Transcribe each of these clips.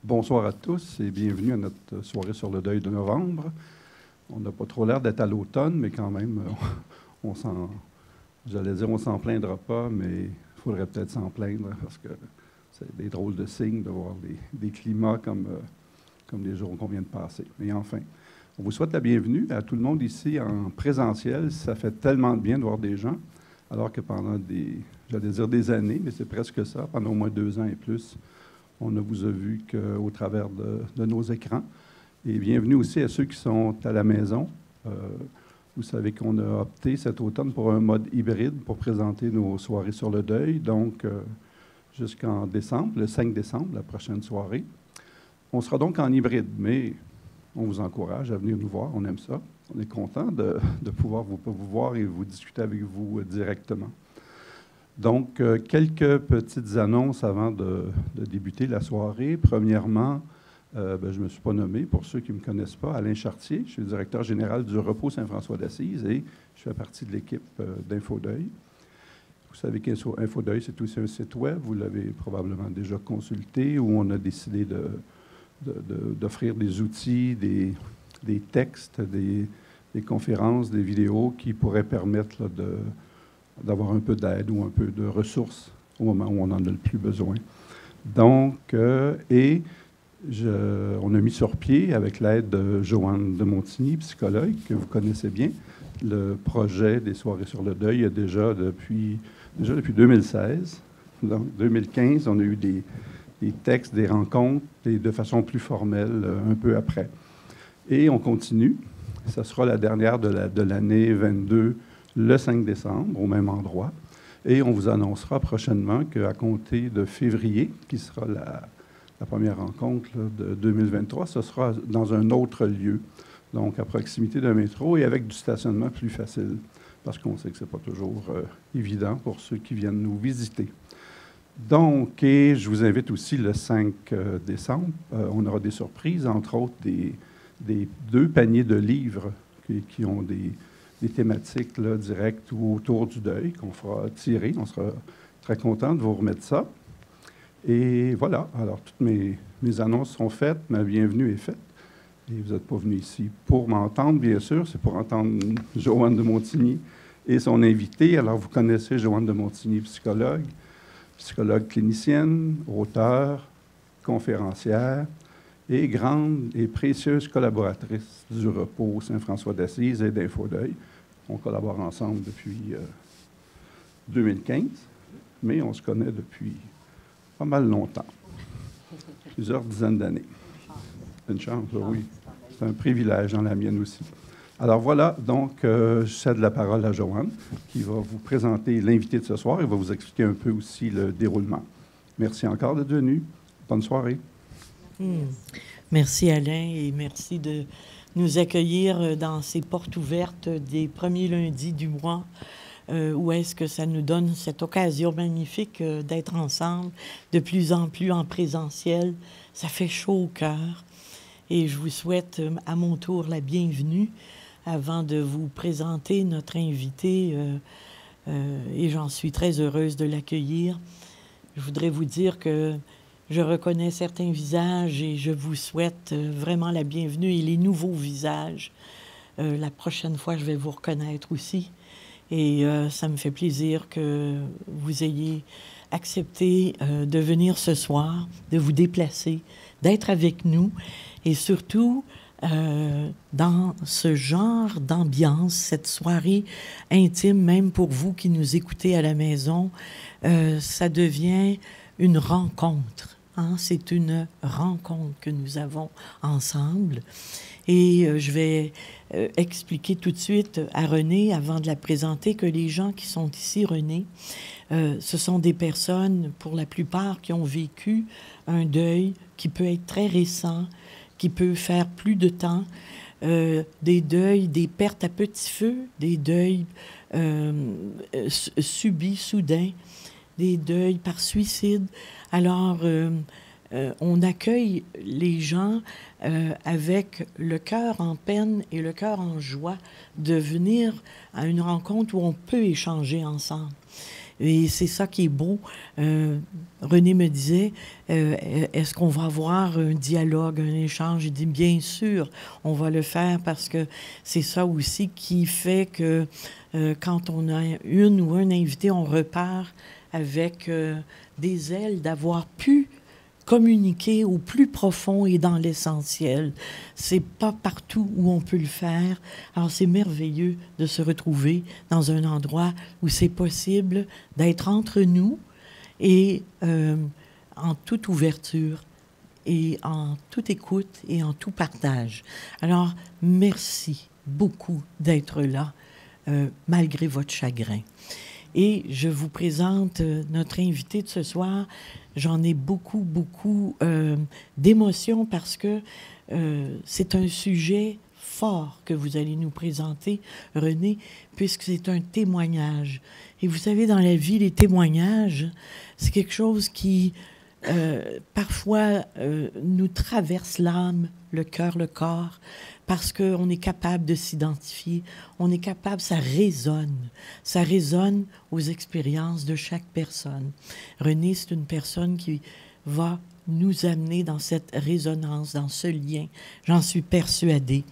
Bonsoir à tous et bienvenue à notre soirée sur le deuil de novembre. On n'a pas trop l'air d'être à l'automne, mais quand même, on s'en plaindra pas, mais il faudrait peut-être s'en plaindre parce que c'est des drôles de signes de voir des climats comme les jours qu'on vient de passer. Et enfin, on vous souhaite la bienvenue à tout le monde ici en présentiel. Ça fait tellement de bien de voir des gens, alors que pendant des années, mais c'est presque ça, pendant au moins 2 ans et plus, on ne vous a vu qu'au travers de nos écrans. Et bienvenue aussi à ceux qui sont à la maison. Vous savez qu'on a opté cet automne pour un mode hybride pour présenter nos soirées sur le deuil. Donc, jusqu'en décembre, le 5 décembre, la prochaine soirée. On sera donc en hybride, mais on vous encourage à venir nous voir. On aime ça. On est content de pouvoir vous voir et vous discuter avec vous directement. Donc, quelques petites annonces avant de débuter la soirée. Premièrement, je ne me suis pas nommé, pour ceux qui ne me connaissent pas, Alain Chartier. Je suis le directeur général du Repos Saint-François d'Assise et je fais partie de l'équipe d'Infodeuil. Vous savez qu'Infodeuil, c'est aussi un site web, vous l'avez probablement déjà consulté, où on a décidé d'offrir des outils, des textes, des conférences, des vidéos qui pourraient permettre là, d'avoir un peu d'aide ou un peu de ressources au moment où on en a le plus besoin. Donc, on a mis sur pied, avec l'aide de Joanne de Montigny, psychologue, que vous connaissez bien, le projet des soirées sur le deuil déjà depuis 2016. Donc, 2015, on a eu des textes, des rencontres, et de façon plus formelle un peu après. Et on continue. Ce sera la dernière de l'année 22, le 5 décembre, au même endroit. Et on vous annoncera prochainement qu'à compter de février, qui sera la première rencontre là, de 2023, ce sera dans un autre lieu, donc à proximité d'un métro et avec du stationnement plus facile, parce qu'on sait que ce n'est pas toujours évident pour ceux qui viennent nous visiter. Donc, et je vous invite aussi le 5 décembre, on aura des surprises, entre autres des 2 paniers de livres qui ont des thématiques là, directes ou autour du deuil qu'on fera tirer. On sera très content de vous remettre ça. Et voilà, alors toutes mes annonces sont faites, ma bienvenue est faite. Et vous n'êtes pas venu ici pour m'entendre, bien sûr, c'est pour entendre Joanne de Montigny et son invité. Alors, vous connaissez Joanne de Montigny, psychologue clinicienne, auteure, conférencière et grande et précieuse collaboratrice du Repos Saint-François d'Assise et d'Infodeuil. On collabore ensemble depuis 2015, mais on se connaît depuis pas mal longtemps, plusieurs dizaines d'années. C'est une chance, oui. C'est un privilège dans la mienne aussi. Alors voilà, donc je cède la parole à Joanne, qui va vous présenter l'invité de ce soir et va vous expliquer un peu aussi le déroulement. Merci encore d'être venu. Bonne soirée. Merci Alain et merci de nous accueillir dans ces portes ouvertes des premiers lundis du mois, où est-ce que ça nous donne cette occasion magnifique d'être ensemble, de plus en plus en présentiel. Ça fait chaud au cœur. Et je vous souhaite à mon tour la bienvenue avant de vous présenter notre invité. Et j'en suis très heureuse de l'accueillir. Je voudrais vous dire que je reconnais certains visages et je vous souhaite vraiment la bienvenue et les nouveaux visages. La prochaine fois, je vais vous reconnaître aussi. Et ça me fait plaisir que vous ayez accepté de venir ce soir, de vous déplacer, d'être avec nous et surtout dans ce genre d'ambiance, cette soirée intime, même pour vous qui nous écoutez à la maison, ça devient une rencontre. Hein? C'est une rencontre que nous avons ensemble. Et je vais expliquer tout de suite à Renée, avant de la présenter, que les gens qui sont ici, Renée, ce sont des personnes, pour la plupart, qui ont vécu un deuil qui peut être très récent, qui peut faire plus de temps, des deuils, des pertes à petit feu, des deuils subis, soudains, des deuils par suicide. Alors, on accueille les gens avec le cœur en peine et le cœur en joie de venir à une rencontre où on peut échanger ensemble. Et c'est ça qui est beau. René me disait, est-ce qu'on va avoir un dialogue, un échange? J'ai dit, bien sûr, on va le faire parce que c'est ça aussi qui fait que quand on a une ou un invité, on repart avec des ailes d'avoir pu communiquer au plus profond et dans l'essentiel. C'est pas partout où on peut le faire. Alors, c'est merveilleux de se retrouver dans un endroit où c'est possible d'être entre nous et en toute ouverture et en toute écoute et en tout partage. Alors, merci beaucoup d'être là, malgré votre chagrin. Et je vous présente notre invité de ce soir. J'en ai beaucoup d'émotions parce que c'est un sujet fort que vous allez nous présenter, René, puisque c'est un témoignage. Et vous savez, dans la vie, les témoignages, c'est quelque chose qui, parfois, nous traverse l'âme, le cœur, le corps, parce qu'on est capable de s'identifier, on est capable, ça résonne aux expériences de chaque personne. René, c'est une personne qui va nous amener dans cette résonance, dans ce lien, j'en suis persuadée.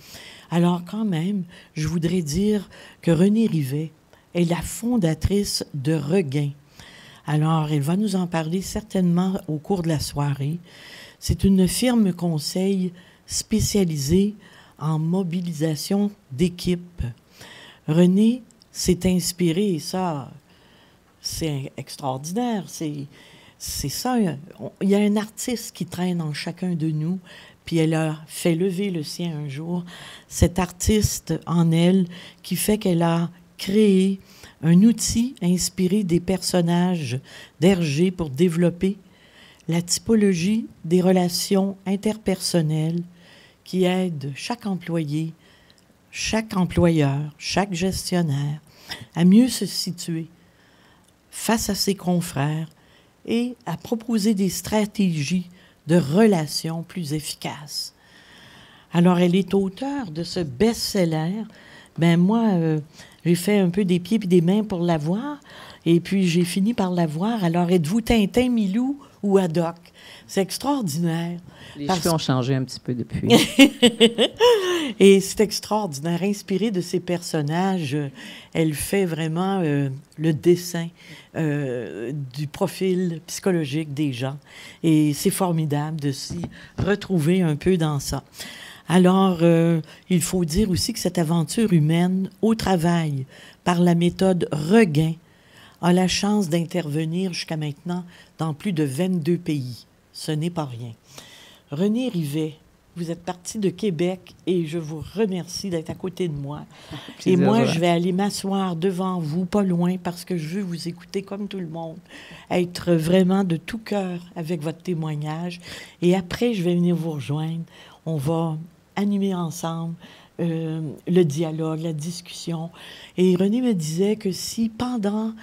Alors quand même, je voudrais dire que Renée Rivet est la fondatrice de Regain. Alors, elle va nous en parler certainement au cours de la soirée. C'est une firme conseil spécialisée en mobilisation d'équipe. René s'est inspiré, et ça, c'est extraordinaire. C'est ça. Il y a un artiste qui traîne en chacun de nous, puis elle a fait lever le sien un jour. Cet artiste en elle qui fait qu'elle a créé un outil inspiré des personnages d'Hergé pour développer la typologie des relations interpersonnelles qui aide chaque employé, chaque employeur, chaque gestionnaire à mieux se situer face à ses confrères et à proposer des stratégies de relations plus efficaces. Alors, elle est auteure de ce best-seller. Ben moi, j'ai fait un peu des pieds et des mains pour l'avoir, et puis j'ai fini par l'avoir. Alors, êtes-vous Tintin, Milou ou Haddock? C'est extraordinaire. Les cheveux ont changé un petit peu depuis. Et c'est extraordinaire. Inspirée de ces personnages, elle fait vraiment le dessin du profil psychologique des gens. Et c'est formidable de s'y retrouver un peu dans ça. Alors, il faut dire aussi que cette aventure humaine au travail, par la méthode Regain, a la chance d'intervenir jusqu'à maintenant dans plus de 22 pays. Ce n'est pas rien. René Rivet, vous êtes parti de Québec et je vous remercie d'être à côté de moi. Et moi, je vais aller m'asseoir devant vous, pas loin, parce que je veux vous écouter comme tout le monde, être vraiment de tout cœur avec votre témoignage. Et après, je vais venir vous rejoindre. On va animer ensemble le dialogue, la discussion. Et René me disait que si pendant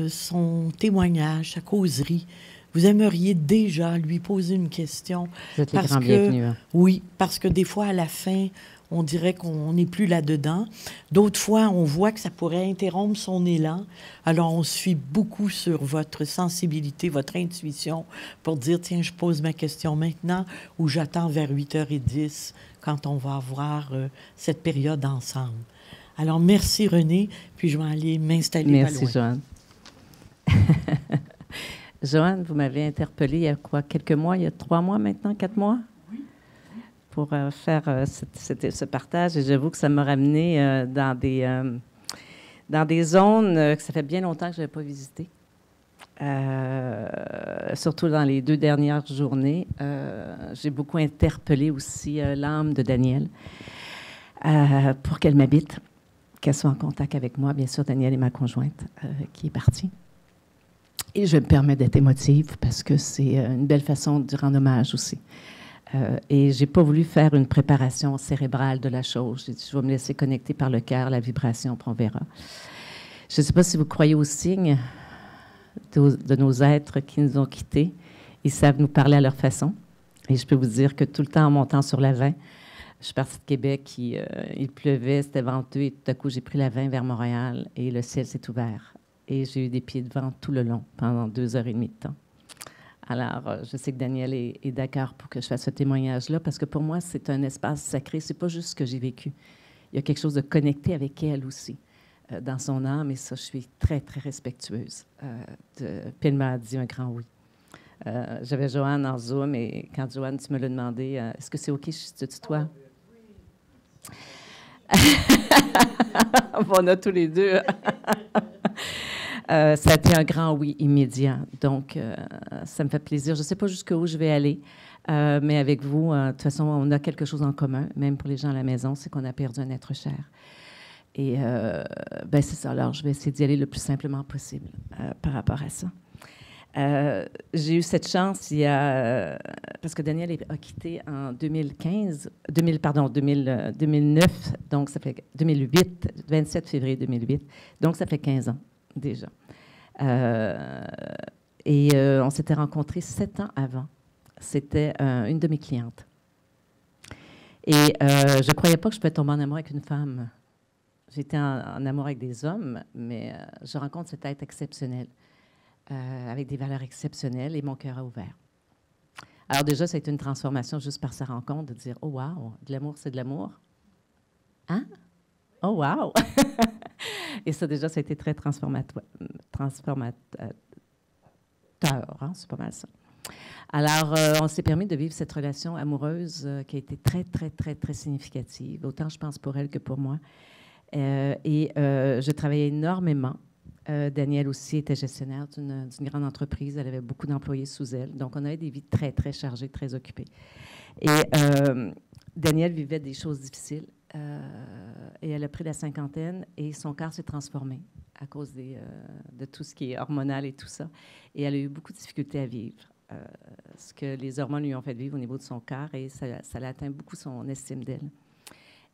son témoignage, sa causerie, vous aimeriez déjà lui poser une question. Vous êtes les grands bienvenus. Hein? Oui, parce que des fois, à la fin, on dirait qu'on n'est plus là-dedans. D'autres fois, on voit que ça pourrait interrompre son élan. Alors, on se fie beaucoup sur votre sensibilité, votre intuition, pour dire, tiens, je pose ma question maintenant ou j'attends vers 8h10 quand on va avoir cette période ensemble. Alors, merci René, puis je vais aller m'installer pas loin. Merci, Joanne. Joanne, vous m'avez interpellée il y a quoi, quelques mois, il y a 3 mois maintenant, 4 mois? Oui. Pour faire ce partage. Et j'avoue que ça m'a ramené dans des zones que ça fait bien longtemps que je n'avais pas visitées. Surtout dans les 2 dernières journées. J'ai beaucoup interpellé aussi l'âme de Danielle pour qu'elle m'habite, qu'elle soit en contact avec moi. Bien sûr, Danielle est ma conjointe qui est partie. Et je me permets d'être émotive parce que c'est une belle façon de rendre hommage aussi. Et je n'ai pas voulu faire une préparation cérébrale de la chose. J'ai dit, je vais me laisser connecter par le cœur, la vibration, puis on verra. Je ne sais pas si vous croyez aux signes de nos êtres qui nous ont quittés. Ils savent nous parler à leur façon. Et je peux vous dire que tout le temps, en montant sur la 20, je suis partie de Québec, il pleuvait, c'était venteux, et tout à coup, j'ai pris la 20 vers Montréal et le ciel s'est ouvert. Et j'ai eu des pieds de vent tout le long, pendant 2 heures et demie de temps. Alors, je sais que Danielle est d'accord pour que je fasse ce témoignage-là, parce que pour moi, c'est un espace sacré. C'est pas juste ce que j'ai vécu. Il y a quelque chose de connecté avec elle aussi, dans son âme, et ça, je suis très, très respectueuse. Puis elle m'a dit un grand oui. J'avais Joanne en Zoom, et quand Joanne, tu me l'as demandé, est-ce que c'est OK si je te tutoie? On a tous les deux. Ça a été un grand oui immédiat. Donc, ça me fait plaisir. Je ne sais pas jusqu'où je vais aller, mais avec vous, de toute façon, on a quelque chose en commun, même pour les gens à la maison, c'est qu'on a perdu un être cher. Et ben c'est ça. Alors, je vais essayer d'y aller le plus simplement possible par rapport à ça. J'ai eu cette chance parce que Danielle a quitté en 2009, donc ça fait 2008, 27 février 2008, donc ça fait 15 ans déjà. On s'était rencontrés 7 ans avant. C'était une de mes clientes. Et je ne croyais pas que je pouvais tomber en amour avec une femme. J'étais en amour avec des hommes, mais je rencontre cet être exceptionnel. Avec des valeurs exceptionnelles, et mon cœur a ouvert. Alors déjà, ça a été une transformation juste par sa rencontre, de dire « Oh, wow, de l'amour, c'est de l'amour. » Hein? « Oh, wow! » Et ça, déjà, ça a été très transformateur. Hein? C'est pas mal ça. Alors, on s'est permis de vivre cette relation amoureuse qui a été très, très, très, très significative, autant je pense pour elle que pour moi. Je travaillais énormément. Danielle aussi était gestionnaire d'une grande entreprise. Elle avait beaucoup d'employés sous elle. Donc, on avait des vies très, très chargées, très occupées. Et Danielle vivait des choses difficiles. Et elle a pris la cinquantaine et son corps s'est transformé à cause de tout ce qui est hormonal et tout ça. Et elle a eu beaucoup de difficultés à vivre. Ce que les hormones lui ont fait vivre au niveau de son corps, et ça l'a atteint beaucoup son estime d'elle.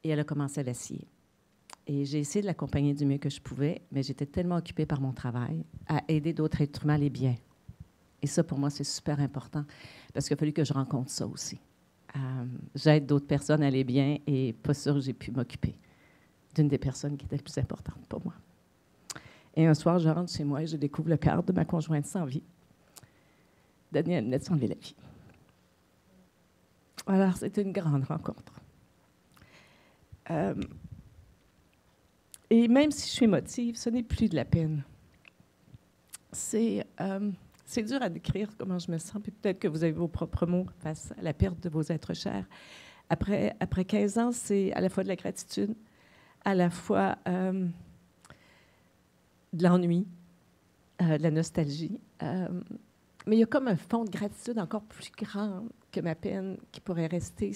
Et elle a commencé à vaciller. Et j'ai essayé de l'accompagner du mieux que je pouvais, mais j'étais tellement occupée par mon travail à aider d'autres êtres humains à aller bien. Et ça, pour moi, c'est super important, parce qu'il a fallu que je rencontre ça aussi. J'aide d'autres personnes à aller bien, et pas sûr que j'ai pu m'occuper d'une des personnes qui était le plus importante pour moi. Et un soir, je rentre chez moi et je découvre le corps de ma conjointe sans vie. Danielle venait de s'enlever la vie. Alors, c'était une grande rencontre. Et même si je suis émotive, ce n'est plus de la peine. C'est dur à décrire comment je me sens, puis peut-être que vous avez vos propres mots face à la perte de vos êtres chers. Après 15 ans, c'est à la fois de la gratitude, à la fois de l'ennui, de la nostalgie. Mais il y a comme un fond de gratitude encore plus grand que ma peine qui pourrait rester.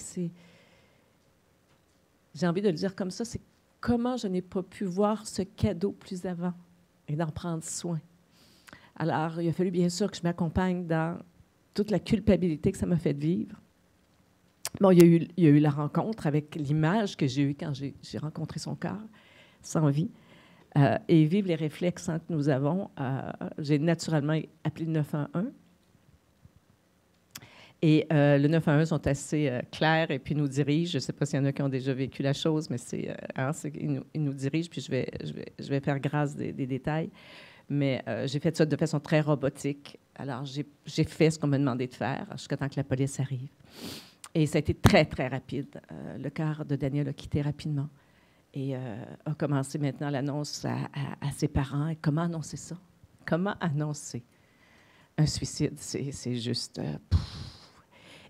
J'ai envie de le dire comme ça, c'est comment je n'ai pas pu voir ce cadeau plus avant et d'en prendre soin. Alors, il a fallu bien sûr que je m'accompagne dans toute la culpabilité que ça m'a fait vivre. Bon, il y a eu la rencontre avec l'image que j'ai eue quand j'ai rencontré son corps sans vie. Et vivre les réflexes que nous avons, j'ai naturellement appelé le 911. Et le 911 sont assez clairs et puis nous dirigent. Je ne sais pas s'il y en a qui ont déjà vécu la chose, mais ils nous dirigent, puis je vais faire grâce des détails. Mais j'ai fait ça de façon très robotique. Alors, j'ai fait ce qu'on m'a demandé de faire jusqu'à temps que la police arrive. Et ça a été très, très rapide. Le corps de Danielle a quitté rapidement et a commencé maintenant l'annonce à ses parents. Et comment annoncer ça? Comment annoncer un suicide? C'est juste...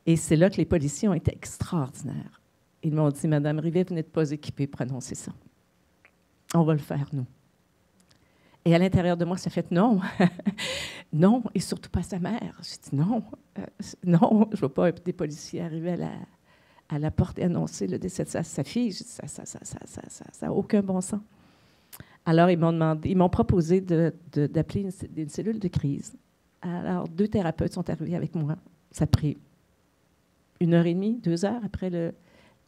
Et c'est là que les policiers ont été extraordinaires. Ils m'ont dit, « Madame Rivet, vous n'êtes pas équipée pour annoncer ça. On va le faire, nous. » Et à l'intérieur de moi, ça fait « Non, non, et surtout pas sa mère. » J'ai dit « Non, non, je ne vois pas des policiers arriver à la porte et annoncer le décès de sa fille. » J'ai dit « Ça n'a aucun bon sens. » Alors, ils m'ont proposé d'appeler une cellule de crise. Alors, 2 thérapeutes sont arrivés avec moi. Ça a pris 1h30, 2 heures après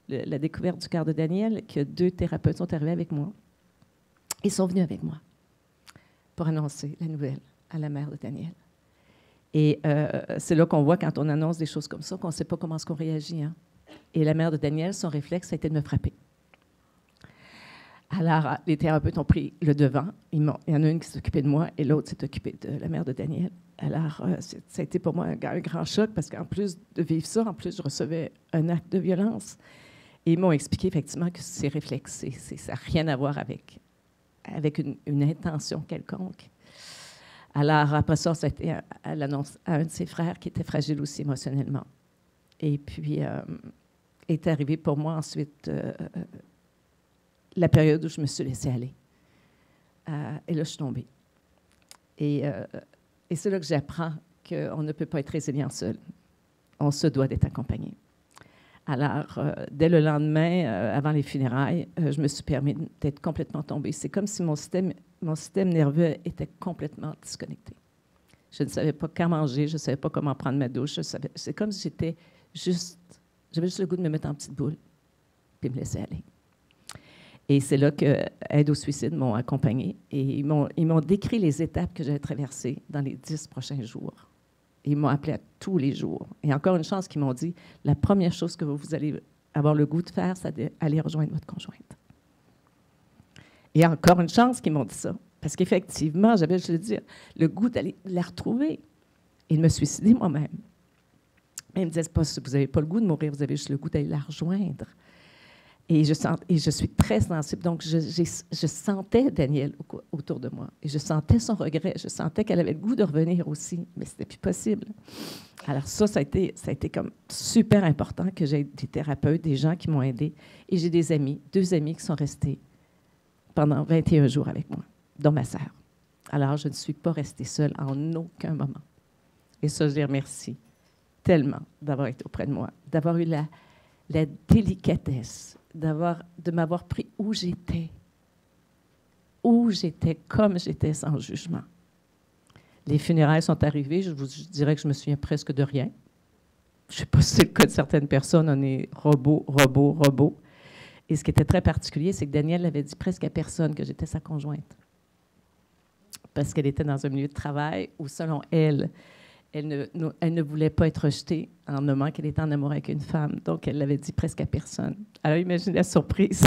la découverte du corps de Danielle, que 2 thérapeutes sont arrivés avec moi. Ils sont venus avec moi pour annoncer la nouvelle à la mère de Danielle. Et c'est là qu'on voit, quand on annonce des choses comme ça, qu'on ne sait pas comment est-ce qu'on réagit. Hein? Et la mère de Danielle, son réflexe, ça a été de me frapper. Alors, les thérapeutes ont pris le devant. Il y en a une qui s'est occupée de moi et l'autre s'est occupée de la mère de Daniel. Alors, ça a été pour moi un grand choc parce qu'en plus de vivre ça, en plus, je recevais un acte de violence. Et ils m'ont expliqué effectivement que c'est réflexé. Ça n'a rien à voir avec une intention quelconque. Alors, après ça a été à l'annonce à un de ses frères qui était fragile aussi émotionnellement. Et puis, est arrivé pour moi ensuite la période où je me suis laissée aller. Et là, je suis tombée. Et c'est là que j'apprends qu'on ne peut pas être résilient seul. On se doit d'être accompagné. Alors, dès le lendemain, avant les funérailles, je me suis permis d'être complètement tombée. C'est comme si mon système nerveux était complètement disconnecté. Je ne savais pas quand manger, je ne savais pas comment prendre ma douche. C'est comme si j'avais juste le goût de me mettre en petite boule puis me laisser aller. Et c'est là que Aide au suicide m'ont accompagnée et ils m'ont décrit les étapes que j'allais traverser dans les 10 prochains jours. Ils m'ont appelé à tous les jours. Et encore une chance qu'ils m'ont dit, la première chose que vous allez avoir le goût de faire, c'est d'aller rejoindre votre conjointe. Et encore une chance qu'ils m'ont dit ça. Parce qu'effectivement, j'avais, je veux dire, le goût d'aller la retrouver et de me suicider moi-même. Mais ils me disaient, vous n'avez pas le goût de mourir, vous avez juste le goût d'aller la rejoindre. Et je suis très sensible. Donc, je sentais Daniel autour de moi. Et je sentais son regret. Je sentais qu'elle avait le goût de revenir aussi. Mais ce n'était plus possible. Alors ça a été comme super important que j'ai des thérapeutes, des gens qui m'ont aidé. Et j'ai des amis, 2 amis qui sont restés pendant 21 jours avec moi, dont ma sœur. Alors, je ne suis pas restée seule en aucun moment. Et ça, je les remercie tellement d'avoir été auprès de moi, d'avoir eu la délicatesse, de m'avoir pris où j'étais comme j'étais, sans jugement. Les funérailles sont arrivées, je dirais que je me souviens presque de rien. Je ne sais pas si c'est le cas de certaines personnes, on est robot. Et ce qui était très particulier, c'est que Daniel avait dit presque à personne que j'étais sa conjointe. Parce qu'elle était dans un milieu de travail où, selon elle ne voulait pas être rejetée en nommant qu'elle était en amour avec une femme. Donc, elle l'avait dit presque à personne. Alors, imaginez la surprise.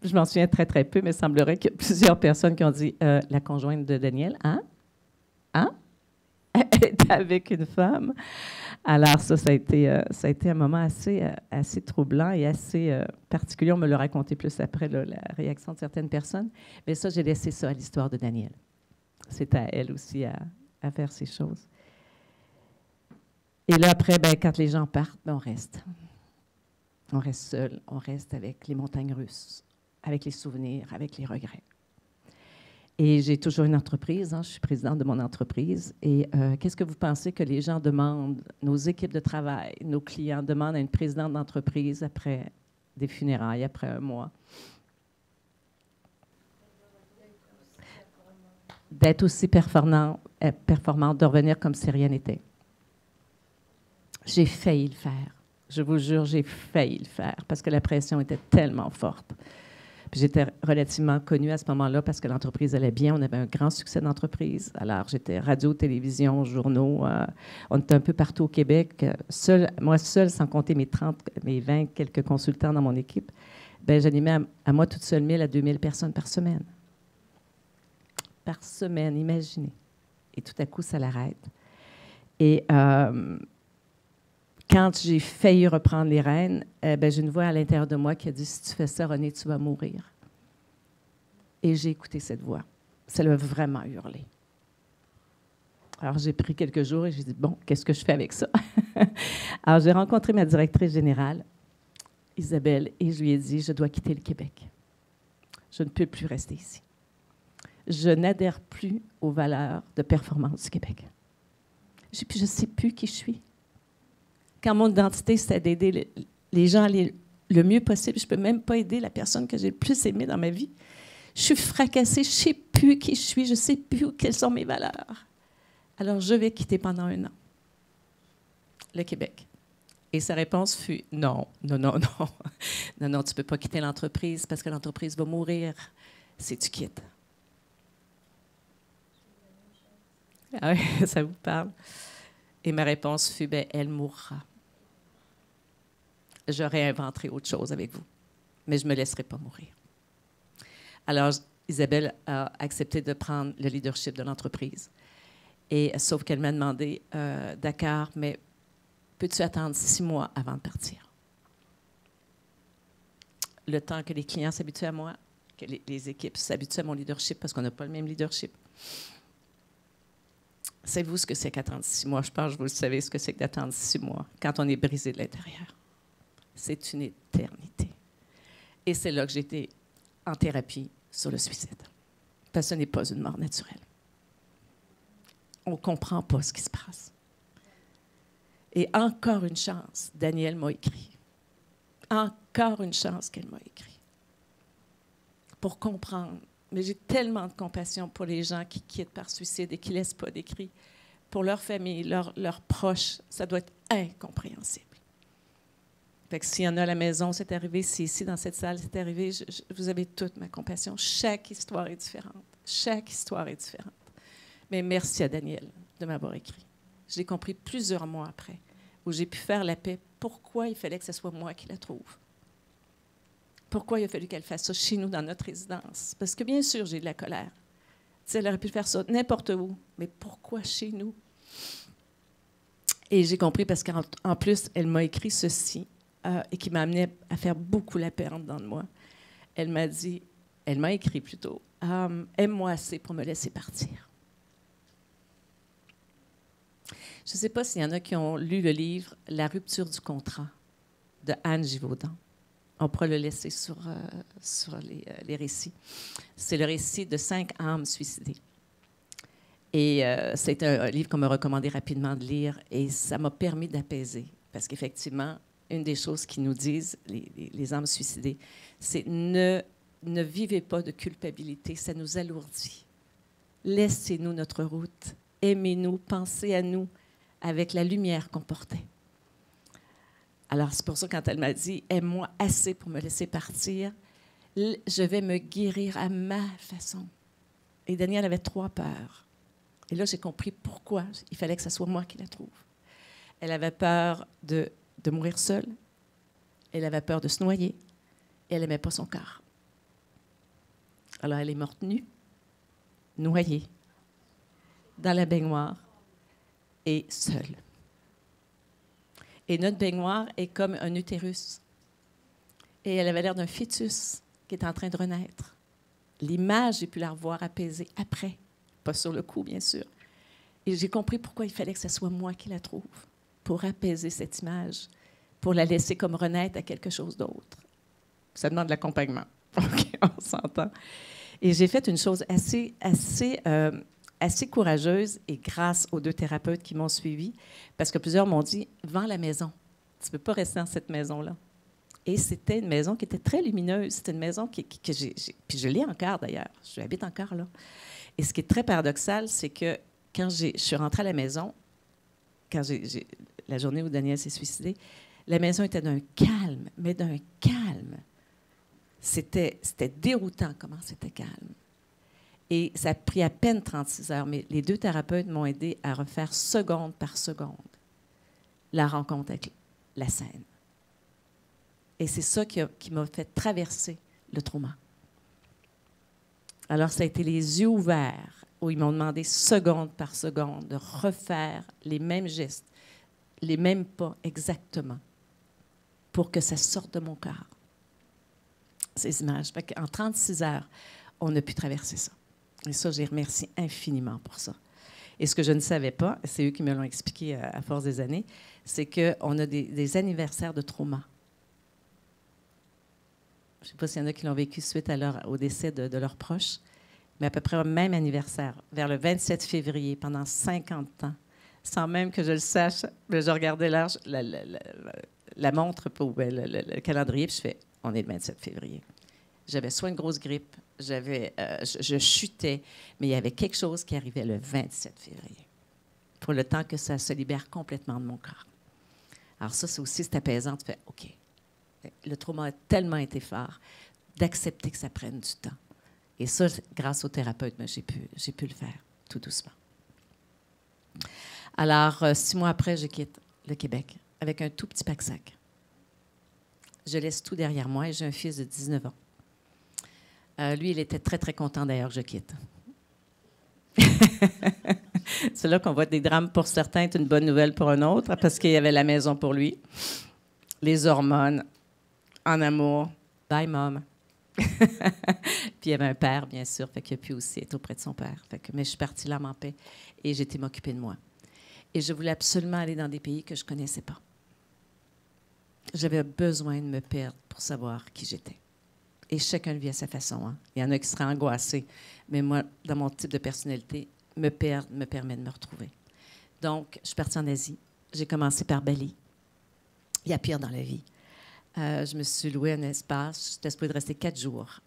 Je m'en souviens très, très peu, mais il semblerait qu'il y a plusieurs personnes qui ont dit la conjointe de Daniel, hein? Elle était avec une femme. Alors, ça a été un moment assez troublant et assez particulier. On me l'a raconté plus après, là, la réaction de certaines personnes. Mais ça, j'ai laissé ça à l'histoire de Daniel. C'est à elle aussi à faire ces choses. Et là, après, quand les gens partent, on reste. On reste seul, on reste avec les montagnes russes, avec les souvenirs, avec les regrets. Et j'ai toujours une entreprise, je suis présidente de mon entreprise. Et qu'est-ce que vous pensez que les gens demandent, nos équipes de travail, nos clients demandent à une présidente d'entreprise après des funérailles, après un mois? D'être aussi performante, de revenir comme si rien n'était. J'ai failli le faire. Je vous jure, j'ai failli le faire parce que la pression était tellement forte. Puis j'étais relativement connue à ce moment-là parce que l'entreprise allait bien. On avait un grand succès d'entreprise. Alors, j'étais radio, télévision, journaux. On était un peu partout au Québec. Moi seule, sans compter mes 20 quelques consultants dans mon équipe, j'animais à moi toute seule 1000 à 2000 personnes par semaine. Par semaine, imaginez. Et tout à coup, ça l'arrête. Et quand j'ai failli reprendre les rênes, j'ai une voix à l'intérieur de moi qui a dit « Si tu fais ça, René, tu vas mourir. » Et j'ai écouté cette voix. Ça l'a vraiment hurlé. Alors, j'ai pris quelques jours et j'ai dit « Bon, qu'est-ce que je fais avec ça? » Alors, j'ai rencontré ma directrice générale, Isabelle, et je lui ai dit « Je dois quitter le Québec. Je ne peux plus rester ici. Je n'adhère plus aux valeurs de performance du Québec. Je ne sais plus qui je suis. Quand mon identité, c'était d'aider les gens à aller le mieux possible, je ne peux même pas aider la personne que j'ai le plus aimée dans ma vie. Je suis fracassée, je ne sais plus qui je suis, je ne sais plus quelles sont mes valeurs. Alors, je vais quitter pendant 1 an le Québec. Et sa réponse fut « Non, non, non, non. Non, non, tu ne peux pas quitter l'entreprise parce que l'entreprise va mourir si tu quittes. » Ah oui, ça vous parle? Et ma réponse fut, elle mourra. Je réinventerai autre chose avec vous, mais je ne me laisserai pas mourir. Alors, Isabelle a accepté de prendre le leadership de l'entreprise. Et sauf qu'elle m'a demandé, d'accord, mais peux-tu attendre 6 mois avant de partir? Le temps que les clients s'habituent à moi, que les équipes s'habituent à mon leadership, parce qu'on n'a pas le même leadership. Savez-vous ce que c'est qu'attendre 6 mois? Je pense que vous le savez ce que c'est que d'attendre 6 mois quand on est brisé de l'intérieur. C'est une éternité. Et c'est là que j'étais en thérapie sur le suicide. Parce que ce n'est pas une mort naturelle. On ne comprend pas ce qui se passe. Et encore une chance, Danielle m'a écrit. Encore une chance qu'elle m'a écrit. Pour comprendre. Mais j'ai tellement de compassion pour les gens qui quittent par suicide et qui ne laissent pas d'écrit. Pour leur famille, leurs proches, ça doit être incompréhensible. Fait que s'il y en a à la maison, c'est arrivé. Si ici, dans cette salle, c'est arrivé, vous avez toute ma compassion. Chaque histoire est différente. Chaque histoire est différente. Mais merci à Danielle de m'avoir écrit. Je l'ai compris plusieurs mois après, où j'ai pu faire la paix. Pourquoi il fallait que ce soit moi qui la trouve? Pourquoi il a fallu qu'elle fasse ça chez nous, dans notre résidence? Parce que bien sûr, j'ai de la colère. Tu sais, elle aurait pu faire ça n'importe où. Mais pourquoi chez nous? Et j'ai compris parce qu'en plus, elle m'a écrit ceci et qui m'a amené à faire beaucoup la paix en dedans de moi. Elle m'a écrit plutôt, aime-moi assez pour me laisser partir. Je ne sais pas s'il y en a qui ont lu le livre « La rupture du contrat » de Anne Givaudan. On pourra le laisser sur les récits. C'est le récit de 5 âmes suicidées. Et c'est un livre qu'on m'a recommandé rapidement de lire et ça m'a permis d'apaiser. Parce qu'effectivement, une des choses qu'ils nous disent, les âmes suicidées, c'est ne vivez pas de culpabilité, ça nous alourdit. Laissez-nous notre route. Aimez-nous, pensez à nous avec la lumière qu'on portait. Alors, c'est pour ça, quand elle m'a dit « Aime-moi assez pour me laisser partir », je vais me guérir à ma façon. Et Danielle avait 3 peurs. Et là, j'ai compris pourquoi il fallait que ce soit moi qui la trouve. Elle avait peur de mourir seule. Elle avait peur de se noyer. Et elle n'aimait pas son corps. Alors, elle est morte nue, noyée, dans la baignoire et seule. Et notre baignoire est comme un utérus. Et elle avait l'air d'un fœtus qui est en train de renaître. L'image, j'ai pu la revoir apaisée après. Pas sur le coup, bien sûr. Et j'ai compris pourquoi il fallait que ce soit moi qui la trouve, pour apaiser cette image, pour la laisser comme renaître à quelque chose d'autre. Ça demande de l'accompagnement. OK, on s'entend. Et j'ai fait une chose assez courageuse et grâce aux 2 thérapeutes qui m'ont suivie, parce que plusieurs m'ont dit « Vends la maison. Tu ne peux pas rester dans cette maison-là. » Et c'était une maison qui était très lumineuse. C'était une maison que j'ai... Puis je l'ai encore, d'ailleurs. Je habite encore là. Et ce qui est très paradoxal, c'est que quand je suis rentrée à la maison, la journée où Daniel s'est suicidé, la maison était d'un calme, mais d'un calme. C'était déroutant comment c'était calme. Et ça a pris à peine 36 heures, mais les 2 thérapeutes m'ont aidé à refaire seconde par seconde la rencontre avec la scène. Et c'est ça qui m'a fait traverser le trauma. Alors, ça a été les yeux ouverts où ils m'ont demandé seconde par seconde de refaire les mêmes gestes, les mêmes pas exactement, pour que ça sorte de mon corps. Ces images. En 36 heures, on a pu traverser ça. Et ça, je les remercie infiniment pour ça. Et ce que je ne savais pas, c'est eux qui me l'ont expliqué à force des années, c'est qu'on a des anniversaires de trauma. Je ne sais pas s'il y en a qui l'ont vécu suite au décès de leurs proches, mais à peu près au même anniversaire, vers le 27 février, pendant 50 ans, sans même que je le sache, je regardais la montre, le calendrier, puis je fais « On est le 27 février ». J'avais soit une grosse grippe, je chutais, mais il y avait quelque chose qui arrivait le 27 février, pour le temps que ça se libère complètement de mon corps. Alors ça, c'est apaisant. Tu fais « OK ». Le trauma a tellement été fort d'accepter que ça prenne du temps. Et ça, grâce au thérapeute, j'ai pu le faire tout doucement. Alors, 6 mois après, je quitte le Québec avec un tout petit pack-sac. Je laisse tout derrière moi et j'ai un fils de 19 ans. Lui, il était très, très content d'ailleurs que je quitte. C'est là qu'on voit des drames pour certains est une bonne nouvelle pour un autre, parce qu'il y avait la maison pour lui, les hormones, en amour. Bye, mom. Puis il y avait un père, bien sûr, fait qu'il a pu aussi être auprès de son père. Mais je suis partie là en paix et j'ai été m'occuper de moi. Et je voulais absolument aller dans des pays que je ne connaissais pas. J'avais besoin de me perdre pour savoir qui j'étais. Et chacun le vit à sa façon. Hein. Il y en a qui seraient angoissés. Mais moi, dans mon type de personnalité, me perdre me permet de me retrouver. Donc, je suis partie en Asie. J'ai commencé par Bali. Il y a pire dans la vie. Je me suis loué un espace. J'étais supposée de rester 4 jours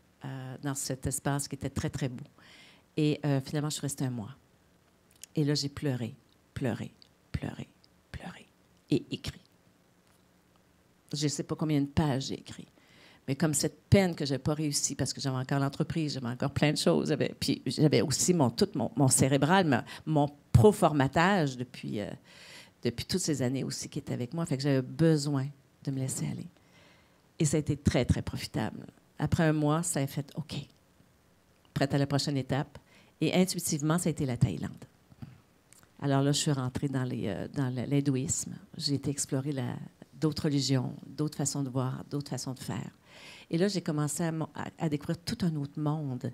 dans cet espace qui était très, très beau. Et finalement, je suis restée 1 mois. Et là, j'ai pleuré, pleuré, pleuré, pleuré et écrit. Je ne sais pas combien de pages j'ai écrit. Mais comme cette peine que je n'avais pas réussi, parce que j'avais encore l'entreprise, j'avais encore plein de choses, puis j'avais aussi tout mon cérébral, mon pro-formatage depuis toutes ces années aussi qui était avec moi. Fait que j'avais besoin de me laisser aller. Et ça a été très, très profitable. Après 1 mois, ça a fait OK. Prête à la prochaine étape. Et intuitivement, ça a été la Thaïlande. Alors là, je suis rentrée dans l'hindouisme. J'ai été explorer d'autres religions, d'autres façons de voir, d'autres façons de faire. Et là, j'ai commencé à découvrir tout un autre monde.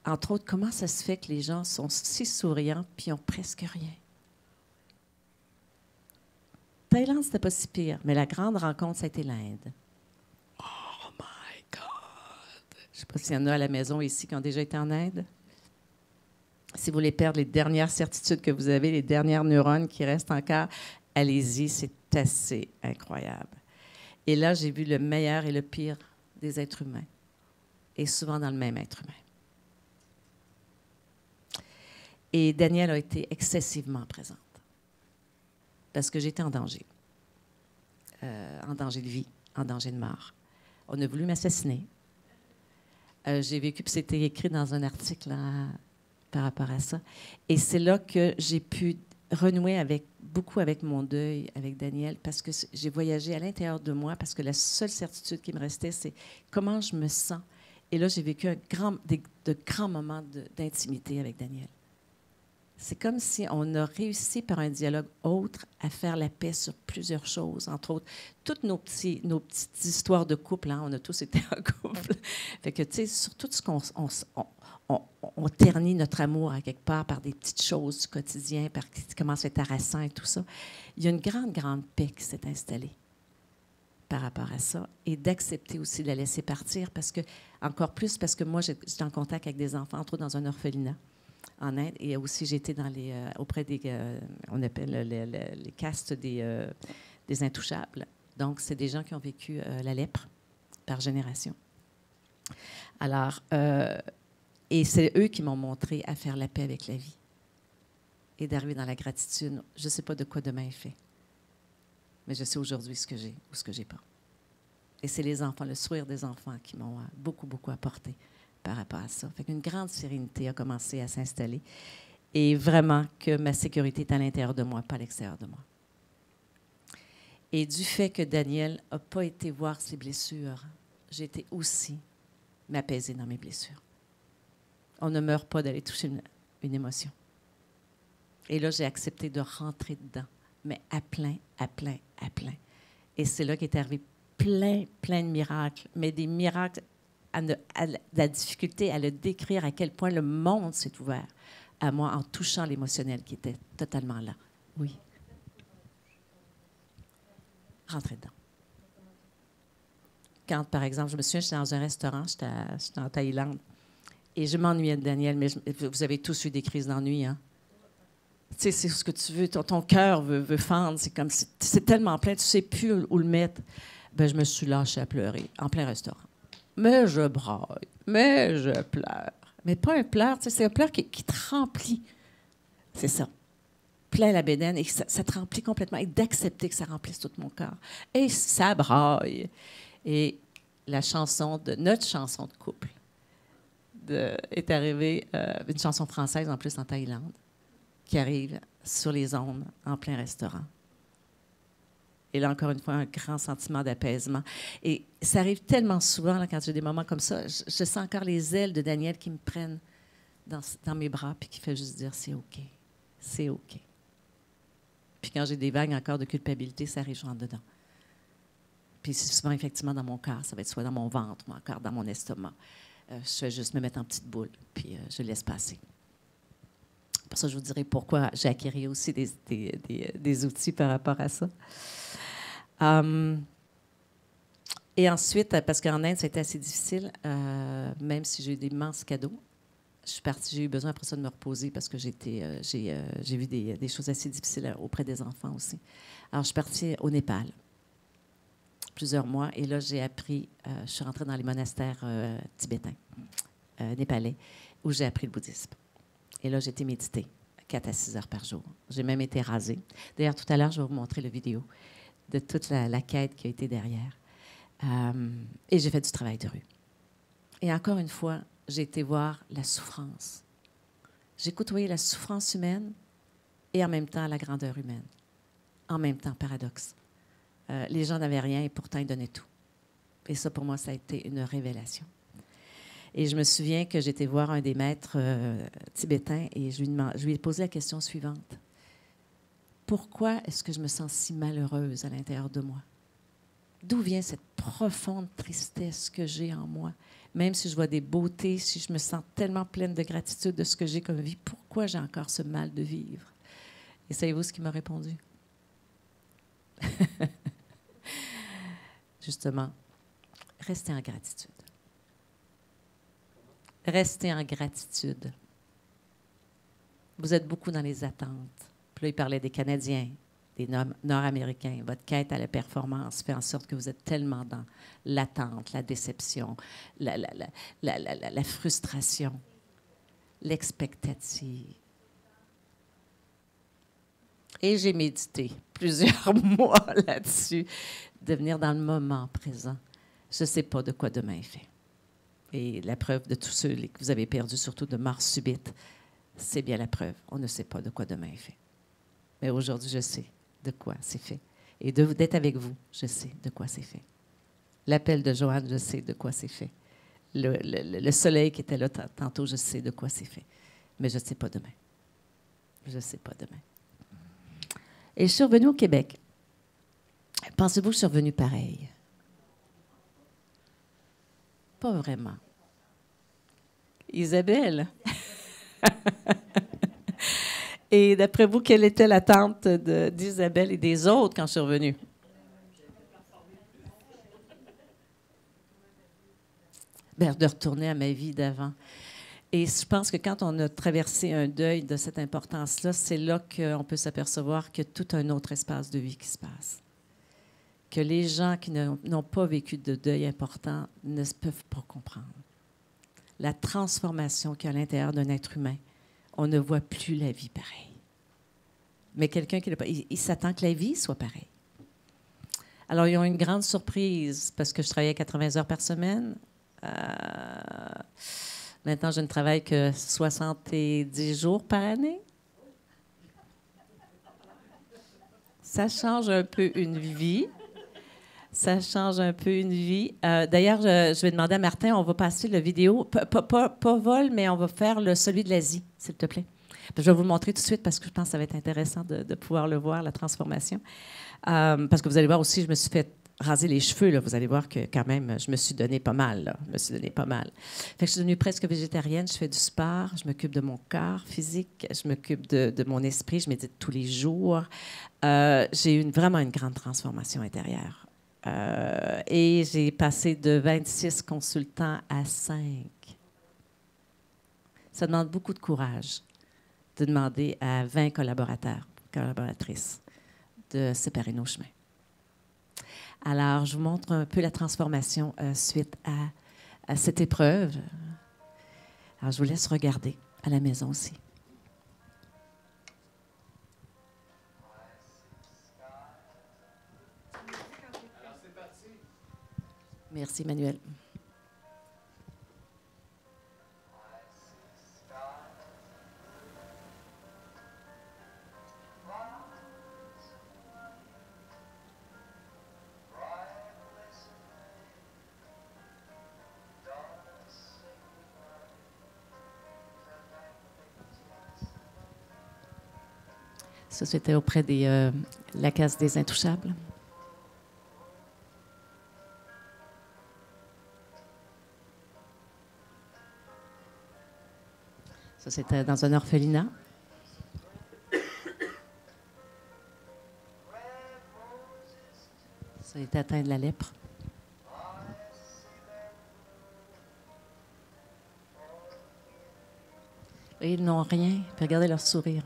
Entre autres, comment ça se fait que les gens sont si souriants puis ont presque rien. Thaïlande, c'était pas si pire, mais la grande rencontre, ça a été l'Inde. Oh my God! Je ne sais pas s'il y en a à la maison ici qui ont déjà été en Inde. Si vous voulez perdre les dernières certitudes que vous avez, les dernières neurones qui restent encore, allez-y, c'est assez incroyable. Et là, j'ai vu le meilleur et le pire des êtres humains, et souvent dans le même être humain. Et Danielle a été excessivement présente, parce que j'étais en danger de vie, en danger de mort. On a voulu m'assassiner. J'ai vécu, puis c'était écrit dans un article par rapport à ça. Et c'est là que j'ai pu renouer beaucoup avec mon deuil, avec Danielle, parce que j'ai voyagé à l'intérieur de moi, parce que la seule certitude qui me restait, c'est comment je me sens. Et là, j'ai vécu de grands moments d'intimité avec Danielle. C'est comme si on a réussi par un dialogue autre à faire la paix sur plusieurs choses, entre autres. Toutes nos petites histoires de couple, hein, on a tous été en couple. Fait que, tu sais, sur tout ce qu'on on ternit notre amour à quelque part par des petites choses du quotidien, par qui commence à être harassant et tout ça. Il y a une grande, grande paix qui s'est installée par rapport à ça, et d'accepter aussi de la laisser partir, encore plus parce que moi, j'étais en contact avec des enfants, entre autres dans un orphelinat en Inde, et aussi j'étais auprès des, on appelle les castes des intouchables. Donc, c'est des gens qui ont vécu la lèpre par génération. Alors, et c'est eux qui m'ont montré à faire la paix avec la vie et d'arriver dans la gratitude. Je ne sais pas de quoi demain est fait, mais je sais aujourd'hui ce que j'ai ou ce que je n'ai pas. Et c'est les enfants, le sourire des enfants qui m'ont beaucoup, beaucoup apporté par rapport à ça. Fait qu'une grande sérénité a commencé à s'installer, et vraiment que ma sécurité est à l'intérieur de moi, pas à l'extérieur de moi. Et du fait que Danielle n'a pas été voir ses blessures, j'ai été aussi m'apaiser dans mes blessures. On ne meurt pas d'aller toucher une émotion. Et là, j'ai accepté de rentrer dedans, mais à plein, à plein, à plein. Et c'est là qu'est arrivé plein, plein de miracles, mais des miracles à la difficulté à le décrire, à quel point le monde s'est ouvert à moi en touchant l'émotionnel qui était totalement là. Oui. Rentrer dedans. Quand, par exemple, je me souviens, j'étais dans un restaurant, j'étais en Thaïlande, et je m'ennuyais de Danielle, mais vous avez tous eu des crises d'ennui, hein? Tu sais, c'est ce que tu veux, ton cœur veut fendre, c'est comme, c'est tellement plein, tu ne sais plus où le mettre. Ben, je me suis lâchée à pleurer, en plein restaurant. Mais je braille, mais je pleure. Mais pas un pleur, tu sais, c'est un pleur qui te remplit. C'est ça. Plein la bédaine, et ça te remplit complètement, et d'accepter que ça remplisse tout mon corps. Et ça braille. Et notre chanson de couple est arrivée, une chanson française en plus en Thaïlande, qui arrive sur les ondes en plein restaurant. Et là, encore une fois, un grand sentiment d'apaisement. Et ça arrive tellement souvent, là, quand j'ai des moments comme ça, je sens encore les ailes de Daniel qui me prennent dans mes bras, puis qui fait juste dire, c'est OK, c'est OK. Puis quand j'ai des vagues encore de culpabilité, ça arrive, je rentre dedans. Puis c'est souvent, effectivement, dans mon corps, ça va être soit dans mon ventre ou encore dans mon estomac. Je vais juste me mettre en petite boule, puis je laisse passer. Pour ça, je vous dirai pourquoi j'ai acquis aussi des outils par rapport à ça. Et ensuite, parce qu'en Inde, ça a été assez difficile, même si j'ai eu d'immenses cadeaux. Je suis partie, j'ai eu besoin après ça de me reposer parce que j'ai vu des choses assez difficiles auprès des enfants aussi. Alors, je suis partie au Népal plusieurs mois et là, j'ai appris, je suis rentrée dans les monastères tibétains, népalais, où j'ai appris le bouddhisme. Et là, j'ai été méditer 4 à 6 heures par jour. J'ai même été rasée. D'ailleurs, tout à l'heure, je vais vous montrer la vidéo de toute la quête qui a été derrière. Et j'ai fait du travail de rue. Et encore une fois, j'ai été voir la souffrance. J'ai côtoyé la souffrance humaine et en même temps la grandeur humaine. En même temps, paradoxe. Les gens n'avaient rien et pourtant ils donnaient tout. Et ça, pour moi, ça a été une révélation. Et je me souviens que j'étais voir un des maîtres tibétains et je lui ai posé la question suivante. Pourquoi est-ce que je me sens si malheureuse à l'intérieur de moi? D'où vient cette profonde tristesse que j'ai en moi? Même si je vois des beautés, si je me sens tellement pleine de gratitude de ce que j'ai comme vie, pourquoi j'ai encore ce mal de vivre? Et savez-vous ce qu'il m'a répondu? Justement, restez en gratitude. Restez en gratitude. Vous êtes beaucoup dans les attentes. Puis là, il parlait des Canadiens, des Nord-Américains. Votre quête à la performance fait en sorte que vous êtes tellement dans l'attente, la déception, la frustration, l'expectative. Et j'ai médité plusieurs mois là-dessus, de venir dans le moment présent. Je ne sais pas de quoi demain est fait. Et la preuve de tous ceux que vous avez perdus, surtout de mort subite, c'est bien la preuve. On ne sait pas de quoi demain est fait. Mais aujourd'hui, je sais de quoi c'est fait. Et d'être avec vous, je sais de quoi c'est fait. L'appel de Joanne, je sais de quoi c'est fait. Le soleil qui était là tantôt, je sais de quoi c'est fait. Mais je ne sais pas demain. Je ne sais pas demain. Et je suis revenue au Québec. Pensez-vous que je suis revenue pareil? Pas vraiment. Isabelle? Et d'après vous, quelle était l'attente d'Isabelle et des autres quand je suis revenue? Bien, de retourner à ma vie d'avant. Et je pense que quand on a traversé un deuil de cette importance-là, c'est là qu'on peut s'apercevoir qu'il y a tout un autre espace de vie qui se passe. Que les gens qui n'ont pas vécu de deuil important ne peuvent pas comprendre. La transformation qu'il y a à l'intérieur d'un être humain, on ne voit plus la vie pareille. Mais quelqu'un qui n'a pas... Il s'attend que la vie soit pareille. Alors, ils ont une grande surprise parce que je travaillais 80 heures par semaine. Maintenant, je ne travaille que 70 jours par année. Ça change un peu une vie. Ça change un peu une vie. D'ailleurs, je vais demander à Martin, on va passer la vidéo, pas vol, mais on va faire celui de l'Asie, s'il te plaît. Je vais vous le montrer tout de suite parce que je pense que ça va être intéressant de pouvoir le voir, la transformation. Parce que vous allez voir aussi, je me suis fait raser les cheveux. Là. Vous allez voir que quand même, je me suis donné pas mal. Là. Je me suis donné pas mal. Fait que je suis devenue presque végétarienne. Je fais du sport. Je m'occupe de mon corps physique. Je m'occupe de mon esprit. Je médite tous les jours. J'ai eu vraiment une grande transformation intérieure. Et j'ai passé de 26 consultants à 5. Ça demande beaucoup de courage de demander à 20 collaboratrices de séparer nos chemins. Alors, je vous montre un peu la transformation suite à cette épreuve. Alors, je vous laisse regarder à la maison aussi. Merci, Emmanuel. Ça, c'était auprès de la Case des Intouchables. Ça, c'était dans un orphelinat. Ça a été atteint de la lèpre. Et ils n'ont rien. Puis regardez leur sourire.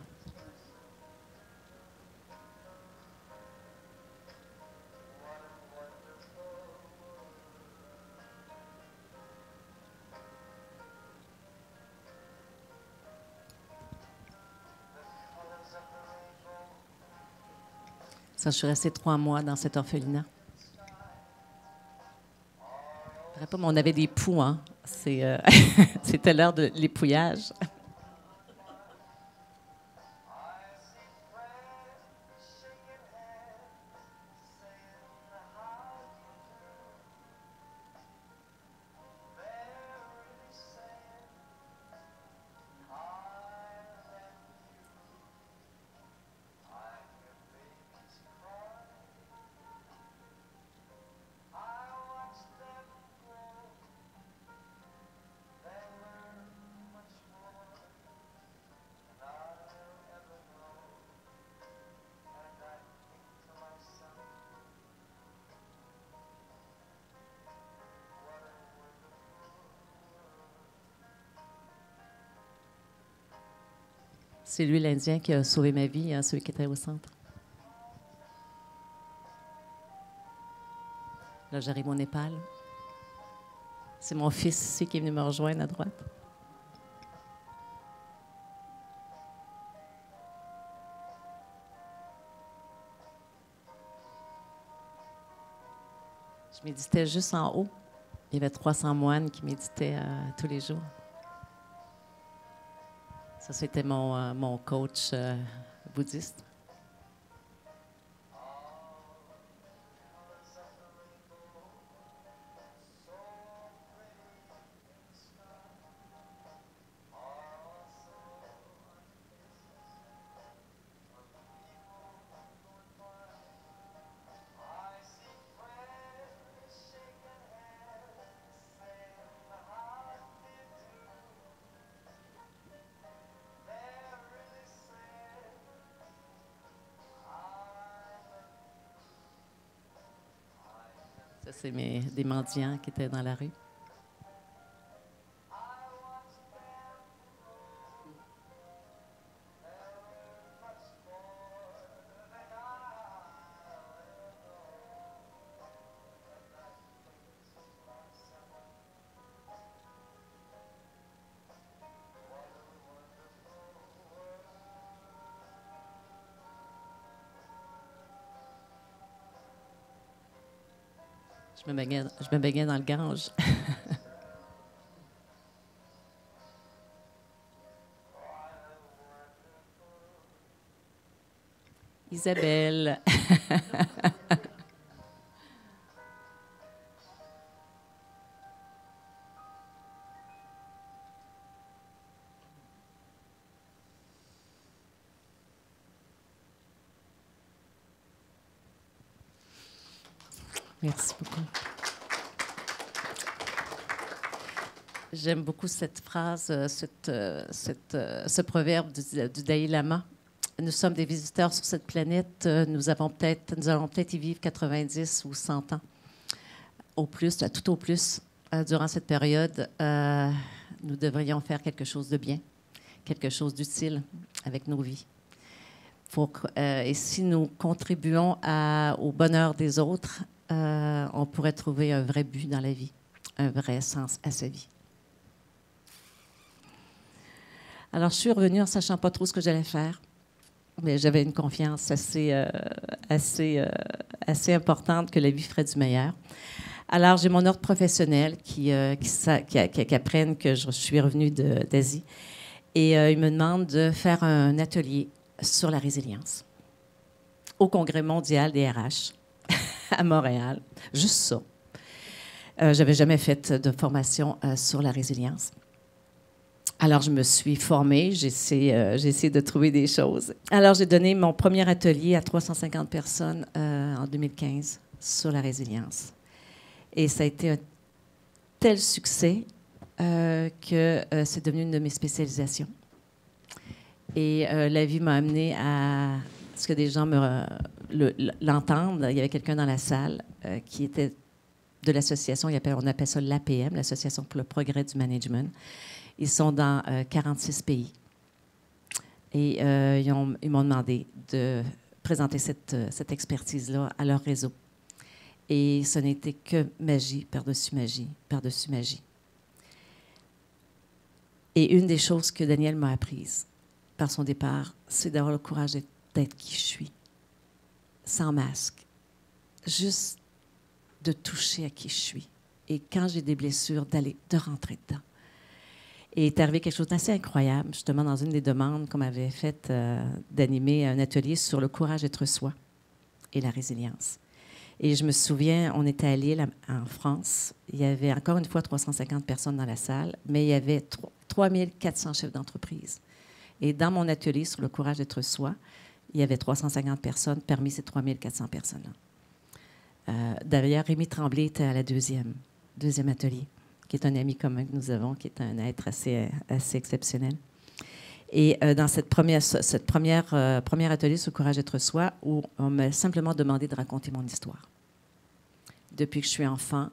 Ça, je suis restée 3 mois dans cet orphelinat. Je ne pas, mais on avait des poux, hein? C'était l'heure de l'épouillage. C'est lui, l'Indien, qui a sauvé ma vie, hein, celui qui était au centre. Là, j'arrive au Népal. C'est mon fils ici qui est venu me rejoindre à droite. Je méditais juste en haut. Il y avait 300 moines qui méditaient tous les jours. Ça, c'était mon coach bouddhiste. Ça, c'est des mendiants qui étaient dans la rue. Je me baignais dans le Gange. Isabelle. Merci beaucoup. J'aime beaucoup cette phrase, ce proverbe du Dalai Lama. Nous sommes des visiteurs sur cette planète. Nous allons peut-être y vivre 90 ou 100 ans. Au plus, tout au plus. Durant cette période, nous devrions faire quelque chose de bien, quelque chose d'utile avec nos vies. Et si nous contribuons au bonheur des autres, on pourrait trouver un vrai but dans la vie, un vrai sens à sa vie. Alors, je suis revenue en ne sachant pas trop ce que j'allais faire, mais j'avais une confiance assez importante que la vie ferait du meilleur. Alors, j'ai mon ordre professionnel qui apprennent que je suis revenue d'Asie et ils me demandent de faire un atelier sur la résilience au Congrès mondial des RH à Montréal. Juste ça. J'avais jamais fait de formation sur la résilience. Alors, je me suis formée, j'ai essayé de trouver des choses. Alors, j'ai donné mon premier atelier à 350 personnes en 2015 sur la résilience. Et ça a été un tel succès que c'est devenu une de mes spécialisations. Et la vie m'a amenée à ce que des gens l'entendent. Il y avait quelqu'un dans la salle qui était de l'association, on appelle ça l'APM, l'Association pour le progrès du management. Ils sont dans 46 pays. Et ils m'ont demandé de présenter cette expertise-là à leur réseau. Et ce n'était que magie, par-dessus magie, par-dessus magie. Et une des choses que Daniel m'a apprises par son départ, c'est d'avoir le courage d'être qui je suis, sans masque, juste de toucher à qui je suis. Et quand j'ai des blessures, de rentrer dedans. Et il est arrivé quelque chose d'assez incroyable, justement, dans une des demandes qu'on m'avait faites d'animer un atelier sur le courage d'être soi et la résilience. Et je me souviens, on était à Lille, en France. Il y avait encore une fois 350 personnes dans la salle, mais il y avait 3400 chefs d'entreprise. Et dans mon atelier sur le courage d'être soi, il y avait 350 personnes parmi ces 3400 personnes-là. D'ailleurs, Rémi Tremblay était à la deuxième atelier, qui est un ami commun que nous avons, qui est un être assez exceptionnel. Et dans cette première atelier sur le courage d'être soi, où on m'a simplement demandé de raconter mon histoire, depuis que je suis enfant,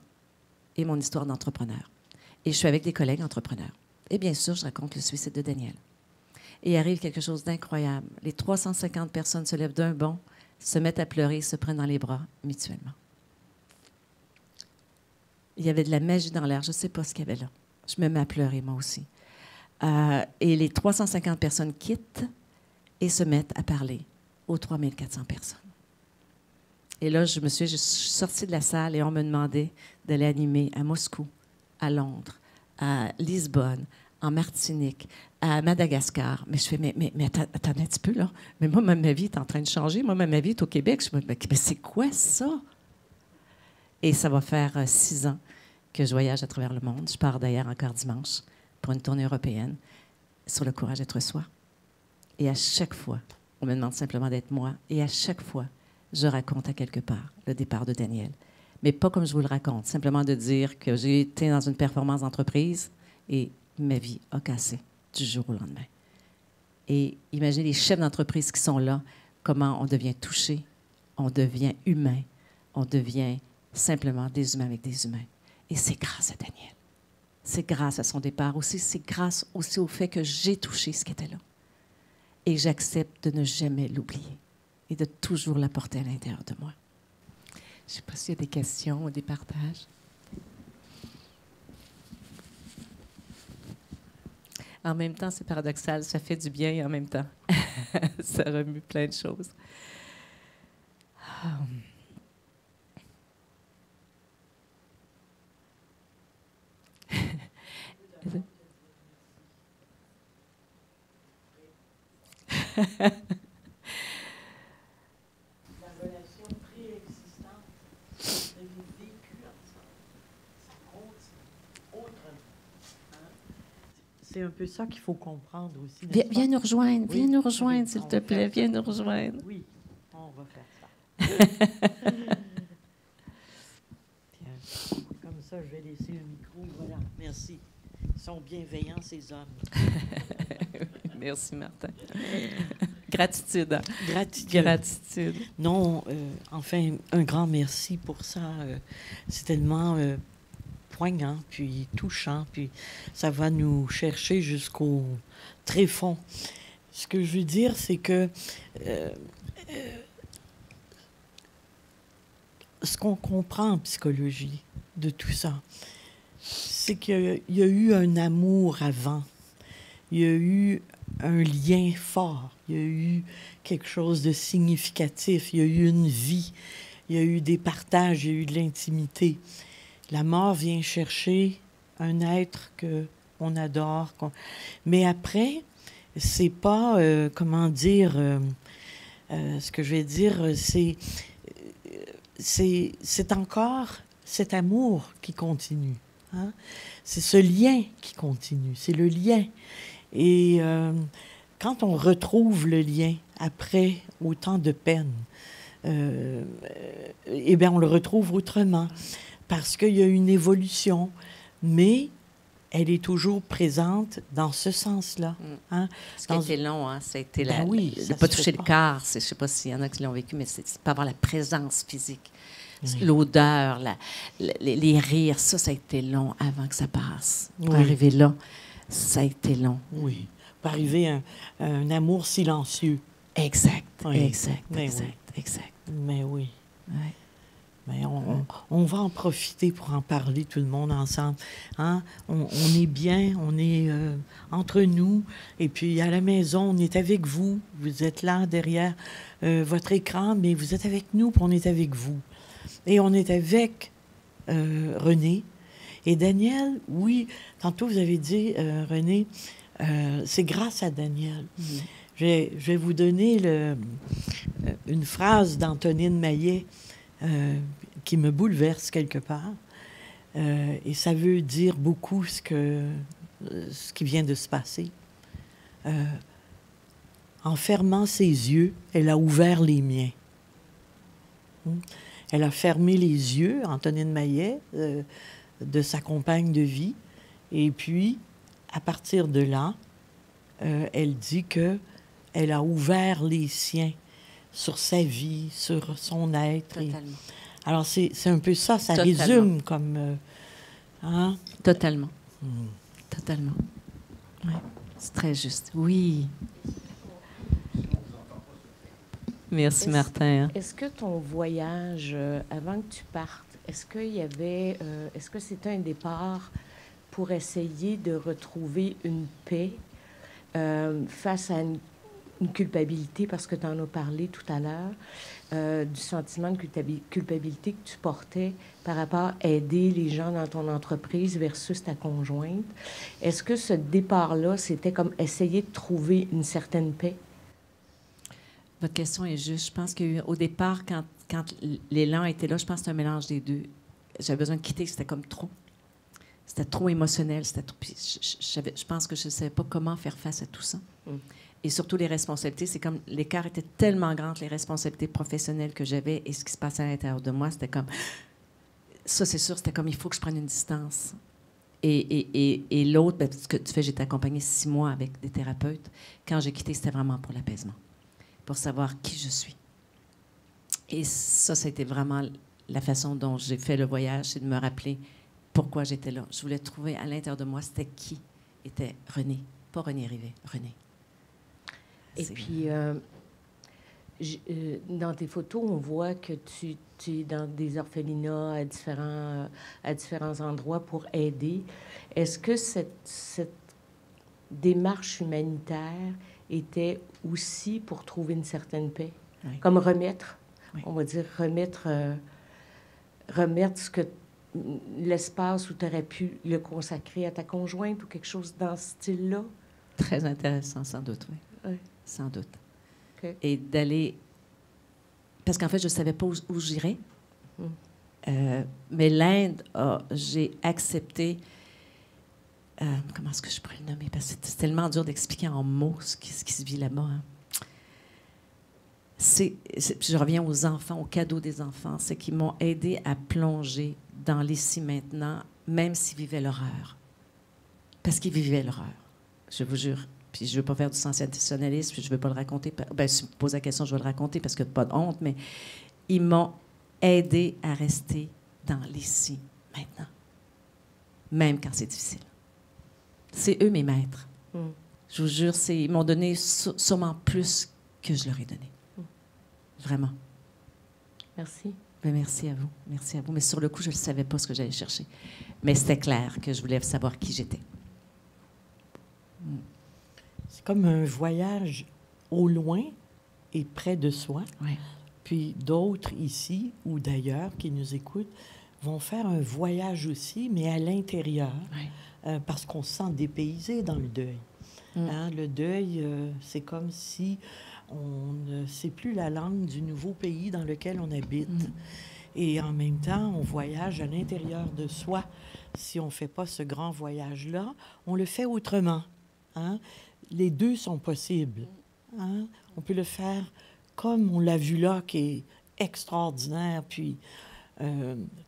et mon histoire d'entrepreneur. Et je suis avec des collègues entrepreneurs. Et bien sûr, je raconte le suicide de Daniel. Et il arrive quelque chose d'incroyable. Les 350 personnes se lèvent d'un bond, se mettent à pleurer, se prennent dans les bras mutuellement. Il y avait de la magie dans l'air. Je ne sais pas ce qu'il y avait là. Je me mets à pleurer, moi aussi. Et les 350 personnes quittent et se mettent à parler aux 3400 personnes. Et là, je suis sortie de la salle et on me demandait d'aller animer à Moscou, à Londres, à Lisbonne, en Martinique, à Madagascar. Mais je fais, mais attends un petit peu, là. Mais moi, ma vie est en train de changer. Moi, ma vie est au Québec. Je me dis, mais c'est quoi ça? Et ça va faire 6 ans que je voyage à travers le monde. Je pars d'ailleurs encore dimanche pour une tournée européenne sur le courage d'être soi. Et à chaque fois, on me demande simplement d'être moi. Et à chaque fois, je raconte à quelque part le départ de Daniel. Mais pas comme je vous le raconte, simplement de dire que j'ai été dans une performance d'entreprise et ma vie a cassé du jour au lendemain. Et imaginez les chefs d'entreprise qui sont là, comment on devient touché, on devient humain, on devient simplement des humains avec des humains. Et c'est grâce à Daniel. C'est grâce à son départ aussi. C'est grâce aussi au fait que j'ai touché ce qui était là. Et j'accepte de ne jamais l'oublier et de toujours l'apporter à l'intérieur de moi. Je ne sais pas s'il y a des questions ou des partages. En même temps, c'est paradoxal. Ça fait du bien et en même temps, ça remue plein de choses. La relation préexistante que vous vécue ensemble, ça continue autrement. C'est un peu ça qu'il faut comprendre aussi. Viens nous rejoindre, Oui. viens nous rejoindre, s'il On te va plaît, faire viens ça. nous rejoindre. Oui, on va faire ça. Bien. Comme ça, je vais laisser le micro. Voilà, merci. Ils sont bienveillants, ces hommes. Merci, Martin. Gratitude. Hein? Gratitude. Gratitude. Non, enfin, un grand merci pour ça. C'est tellement poignant, puis touchant, puis ça va nous chercher jusqu'au tréfonds. Ce que je veux dire, c'est que ce qu'on comprend en psychologie de tout ça, c'est qu'il y a eu un amour avant. Il y a eu un lien fort. Il y a eu quelque chose de significatif. Il y a eu une vie. Il y a eu des partages. Il y a eu de l'intimité. La mort vient chercher un être qu'on adore. Mais après, c'est pas, comment dire, ce que je vais dire, c'est encore cet amour qui continue Hein? C'est ce lien qui continue, c'est le lien. Et quand on retrouve le lien après autant de peine, eh bien, on le retrouve autrement parce qu'il y a une évolution, mais elle est toujours présente dans ce sens-là. Hein? Ce qui a été long, hein, ça a été Ben oui, de ça ne pas se toucher fait le pas. corps. Je ne sais pas s'il y en a qui l'ont vécu, mais c'est pas avoir la présence physique. Oui. L'odeur, les rires, ça a été long avant que ça passe. Pour Oui. arriver là, ça a été long. Oui. Pour arriver à un amour silencieux. Exact, Oui. exact, Mais exact, exact. Mais oui. Ouais. Mais on va en profiter pour en parler tout le monde ensemble. Hein? On est bien, on est entre nous. Et puis à la maison, on est avec vous. Vous êtes là derrière votre écran, mais vous êtes avec nous, puis on est avec vous. Et on est avec René. Et Daniel, oui, tantôt vous avez dit, René, c'est grâce à Daniel. Je vais vous donner une phrase d'Antonine Maillet qui me bouleverse quelque part. Et ça veut dire beaucoup ce qui vient de se passer. En fermant ses yeux, elle a ouvert les miens. Elle a fermé les yeux, Antonine Maillet, de sa compagne de vie. Et puis, à partir de là, elle dit qu'elle a ouvert les siens sur sa vie, sur son être. Totalement. Alors, c'est un peu ça, ça Totalement. résume comme... hein? Totalement. Totalement. Ouais. C'est très juste. Oui. Merci, Martin. Est-ce que ton voyage, avant que tu partes, est-ce qu'il y avait... est-ce que c'était un départ pour essayer de retrouver une paix face à une culpabilité, parce que tu en as parlé tout à l'heure, du sentiment de culpabilité que tu portais par rapport à aider les gens dans ton entreprise versus ta conjointe. Est-ce que ce départ-là, c'était comme essayer de trouver une certaine paix? Votre question est juste. Je pense qu'au départ, quand l'élan était là, je pense que c'est un mélange des deux. J'avais besoin de quitter, c'était comme trop. C'était trop émotionnel. C'était trop... Puis je pense que je ne savais pas comment faire face à tout ça. Et surtout, les responsabilités, c'est comme l'écart était tellement grand entre les responsabilités professionnelles que j'avais et ce qui se passait à l'intérieur de moi. C'était comme... Ça, c'est sûr, c'était comme il faut que je prenne une distance. Et l'autre, ben, ce que tu fais, j'ai été accompagnée 6 mois avec des thérapeutes. Quand j'ai quitté, c'était vraiment pour l'apaisement, pour savoir qui je suis. Et ça a été vraiment la façon dont j'ai fait le voyage, c'est de me rappeler pourquoi j'étais là. Je voulais trouver à l'intérieur de moi, c'était qui était René. Pas René Rivet, René. Et puis, dans tes photos, on voit que tu es dans des orphelinats à différents endroits pour aider. Est-ce que cette démarche humanitaire était aussi pour trouver une certaine paix? Oui. Comme remettre, oui. On va dire, remettre ce que l'espace où tu aurais pu le consacrer à ta conjointe ou quelque chose dans ce style-là? Très intéressant, sans doute, oui. Oui. Sans doute. Okay. Et d'aller... Parce qu'en fait, je ne savais pas où j'irais. Mais l'Inde, j'ai accepté... comment est-ce que je pourrais le nommer? Parce que c'est tellement dur d'expliquer en mots ce qui se vit là-bas. Hein. Je reviens aux enfants, aux cadeaux des enfants. C'est qu'ils m'ont aidé à plonger dans l'ici maintenant, même s'ils vivaient l'horreur. Parce qu'ils vivaient l'horreur. Je vous jure. Puis je ne veux pas faire du sensationnalisme, puis je ne veux pas le raconter. Ben, si tu me poses la question, je vais le raconter parce que pas de honte, mais ils m'ont aidé à rester dans l'ici maintenant, même quand c'est difficile. C'est eux mes maîtres. Je vous jure, ils m'ont donné sûrement plus que je leur ai donné. Vraiment. Merci. Ben, merci à vous. Merci à vous. Mais sur le coup, je ne savais pas ce que j'allais chercher. Mais c'était clair que je voulais savoir qui j'étais. C'est comme un voyage au loin et près de soi. Oui. Puis d'autres ici ou d'ailleurs qui nous écoutent vont faire un voyage aussi, mais à l'intérieur, parce qu'on se sent dépaysé dans le deuil. Hein, le deuil, c'est comme si on ne sait plus la langue du nouveau pays dans lequel on habite. Et en même temps, on voyage à l'intérieur de soi. Si on ne fait pas ce grand voyage-là, on le fait autrement. Hein? Les deux sont possibles. Hein? On peut le faire comme on l'a vu là, qui est extraordinaire, puis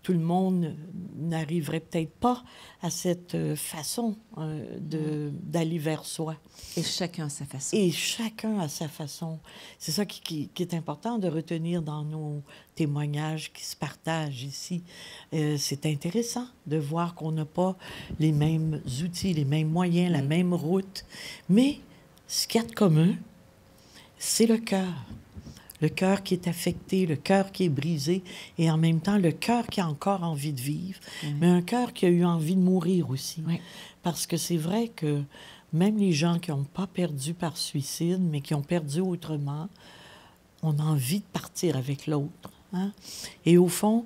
tout le monde n'arriverait peut-être pas à cette façon d'aller vers soi. Et chacun à sa façon. Et chacun à sa façon. C'est ça qui est important de retenir dans nos témoignages qui se partagent ici. C'est intéressant de voir qu'on n'a pas les mêmes outils, les mêmes moyens, la même route. Mais ce qu'il y a de commun, c'est le cœur. Le cœur qui est affecté, le cœur qui est brisé, et en même temps, le cœur qui a encore envie de vivre, mais un cœur qui a eu envie de mourir aussi. Oui. Parce que c'est vrai que même les gens qui n'ont pas perdu par suicide, mais qui ont perdu autrement, on a envie de partir avec l'autre. Hein? Et au fond,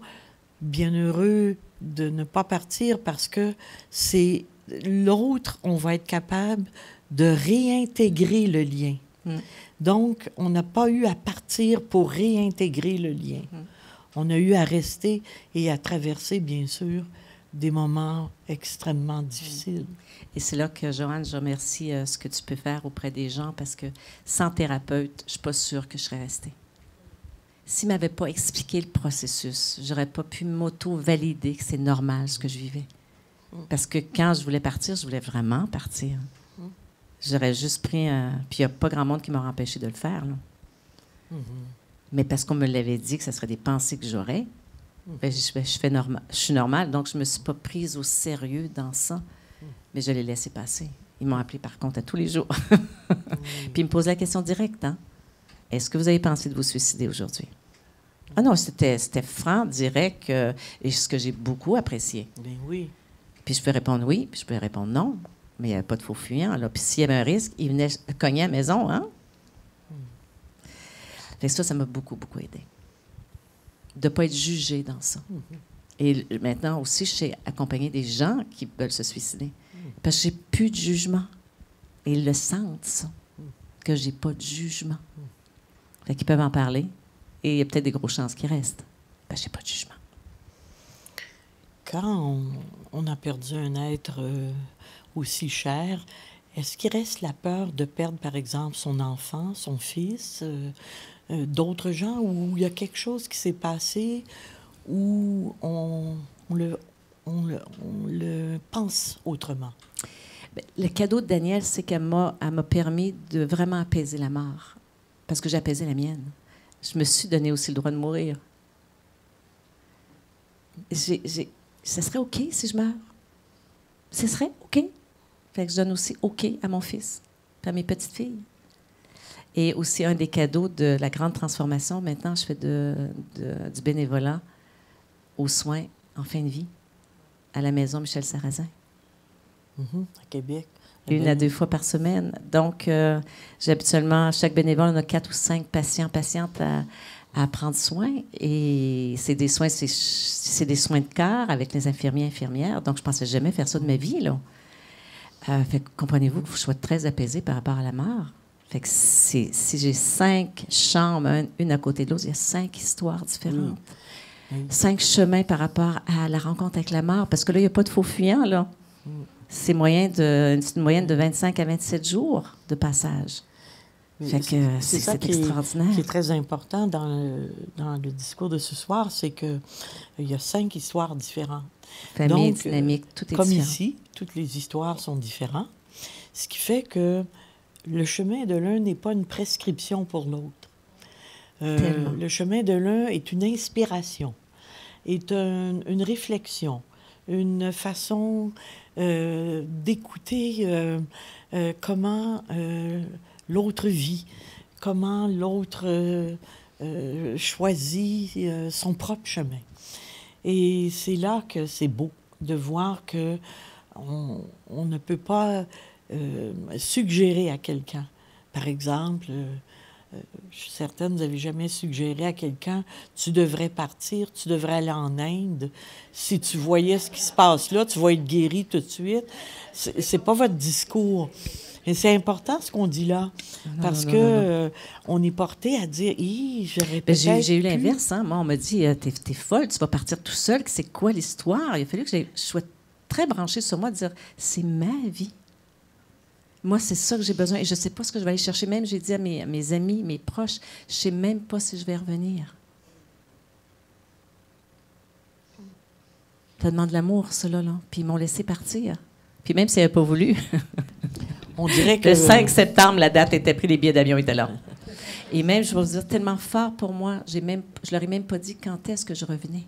bien heureux de ne pas partir parce que c'est l'autre, on va être capable de réintégrer le lien. Donc, on n'a pas eu à partir pour réintégrer le lien. On a eu à rester et à traverser, bien sûr, des moments extrêmement difficiles. Et c'est là que, Joanne, je remercie ce que tu peux faire auprès des gens parce que sans thérapeute, je ne suis pas sûre que je serais restée. S'il ne m'avait pas expliqué le processus, je n'aurais pas pu m'auto-valider que c'est normal ce que je vivais. Parce que quand je voulais partir, je voulais vraiment partir. J'aurais juste pris... Puis il n'y a pas grand monde qui m'aurait empêché de le faire. Là. Mais parce qu'on me l'avait dit que ce serait des pensées que j'aurais, ben, je suis normale, donc je ne me suis pas prise au sérieux dans ça. Mais je l'ai laissé passer. Ils m'ont appelé par contre à tous les jours. Puis ils me posent la question directe. Hein? Est-ce que vous avez pensé de vous suicider aujourd'hui? Ah non, c'était franc, direct, et ce que j'ai beaucoup apprécié. Bien oui. Puis je peux répondre oui, puis je peux répondre non. Mais il n'y avait pas de faux fuyants. Là. Puis s'il y avait un risque, il venait cogner à la maison. Hein? Fait que ça m'a beaucoup, beaucoup aidé. De ne pas être jugée dans ça. Et maintenant aussi, je sais accompagner des gens qui veulent se suicider. Parce que j'ai plus de jugement. Et ils le sentent, ça, que j'ai pas de jugement. Fait qu'ils peuvent en parler. Et il y a peut-être des grosses chances qu'ils restent. Parce que j'ai pas de jugement. Quand on a perdu un être... aussi cher, est-ce qu'il reste la peur de perdre, par exemple, son enfant, son fils, d'autres gens, où il y a quelque chose qui s'est passé où on le pense autrement? Le cadeau de Danielle, c'est qu'elle m'a permis de vraiment apaiser la mort, parce que j'ai apaisé la mienne. Je me suis donné aussi le droit de mourir. Ça serait OK si je meurs? Ce serait OK? Fait que je donne aussi OK à mon fils, à mes petites filles. Et aussi, un des cadeaux de la grande transformation, maintenant, je fais du bénévolat aux soins en fin de vie à la maison Michel Sarrazin. À Québec. 1 à 2 fois par semaine. Donc, j'ai habituellement, chaque bénévole, on a 4 ou 5 patientes à prendre soin. Et c'est des soins, c'est des soins de cœur avec les infirmières. Donc, je ne pensais jamais faire ça de ma vie, là. Fait que, comprenez-vous que je sois très apaisée par rapport à la mort. Fait que si j'ai 5 chambres, une à côté de l'autre, il y a 5 histoires différentes. 5 chemins par rapport à la rencontre avec la mort. Parce que là, il n'y a pas de faux fuyants, là. C'est une moyenne de 25 à 27 jours de passage. Fait que c'est extraordinaire. Ce qui est très important dans le discours de ce soir, c'est qu'il y a 5 histoires différentes. Famille, dynamique, tout est comme différent. Ici, toutes les histoires sont différentes. Ce qui fait que le chemin de l'un n'est pas une prescription pour l'autre. Le chemin de l'un est une inspiration, est une réflexion, une façon d'écouter comment l'autre vit, comment l'autre choisit son propre chemin. Et c'est là que c'est beau de voir que on ne peut pas suggérer à quelqu'un. Par exemple, je suis certaine, vous n'avez jamais suggéré à quelqu'un « tu devrais partir, tu devrais aller en Inde. Si tu voyais ce qui se passe là, tu vas être guéri tout de suite. » C'est pas votre discours. Et c'est important ce qu'on dit là, parce que on est porté à dire, j'aurais peut-être j'ai eu l'inverse. Hein? Moi, on m'a dit, t'es folle, tu vas partir tout seul. C'est quoi l'histoire? Il a fallu que je sois très branchée sur moi, de dire, c'est ma vie. Moi, c'est ça que j'ai besoin. Et je ne sais pas ce que je vais aller chercher. Même, j'ai dit à mes amis, mes proches, je ne sais même pas si je vais revenir. Ça demande de l'amour, cela, là. Puis ils m'ont laissé partir. Puis même s'ils n'avaient pas voulu. On dirait que... Le 5 septembre, la date était prise, les billets d'avion étaient là. Et même, je vais vous dire, tellement fort pour moi, je leur ai même pas dit quand est-ce que je revenais.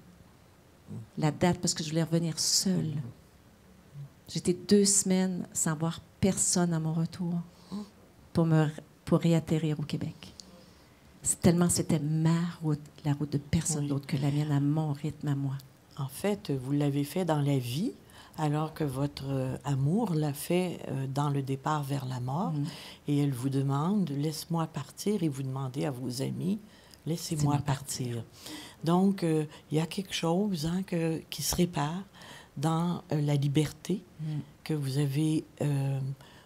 La date, parce que je voulais revenir seule. J'étais 2 semaines sans voir personne à mon retour pour réatterrir au Québec. C'était ma route, la route de personne d'autre que la mienne, à mon rythme, à moi. En fait, vous l'avez fait dans la vie, alors que votre amour l'a fait dans le départ vers la mort. Et elle vous demande, laisse-moi partir, et vous demandez à vos amis, laissez-moi partir. Donc, il y a quelque chose qui se répare dans la liberté que vous avez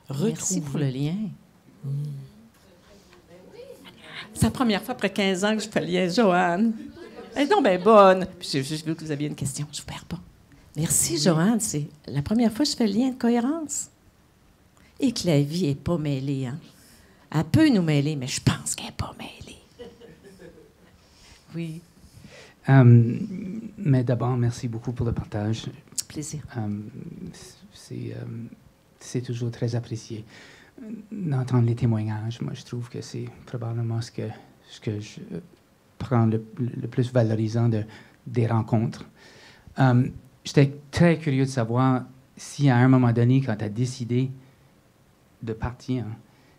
retrouvée. Merci pour le lien. C'est la première fois après 15 ans que je fais le lien, Joanne. Elle est donc bien bonne. Puis j'ai vu que vous aviez une question. Je ne vous perds pas. Merci, Joanne. C'est la première fois que je fais le lien de cohérence. Et que la vie n'est pas mêlée. Hein? Elle peut nous mêler, mais je pense qu'elle n'est pas mêlée. Oui. Mais d'abord, merci beaucoup pour le partage. Plaisir. C'est toujours très apprécié d'entendre les témoignages. Moi, je trouve que c'est probablement ce que je prends le plus valorisant des rencontres. J'étais très curieux de savoir si, à un moment donné, quand tu as décidé de partir,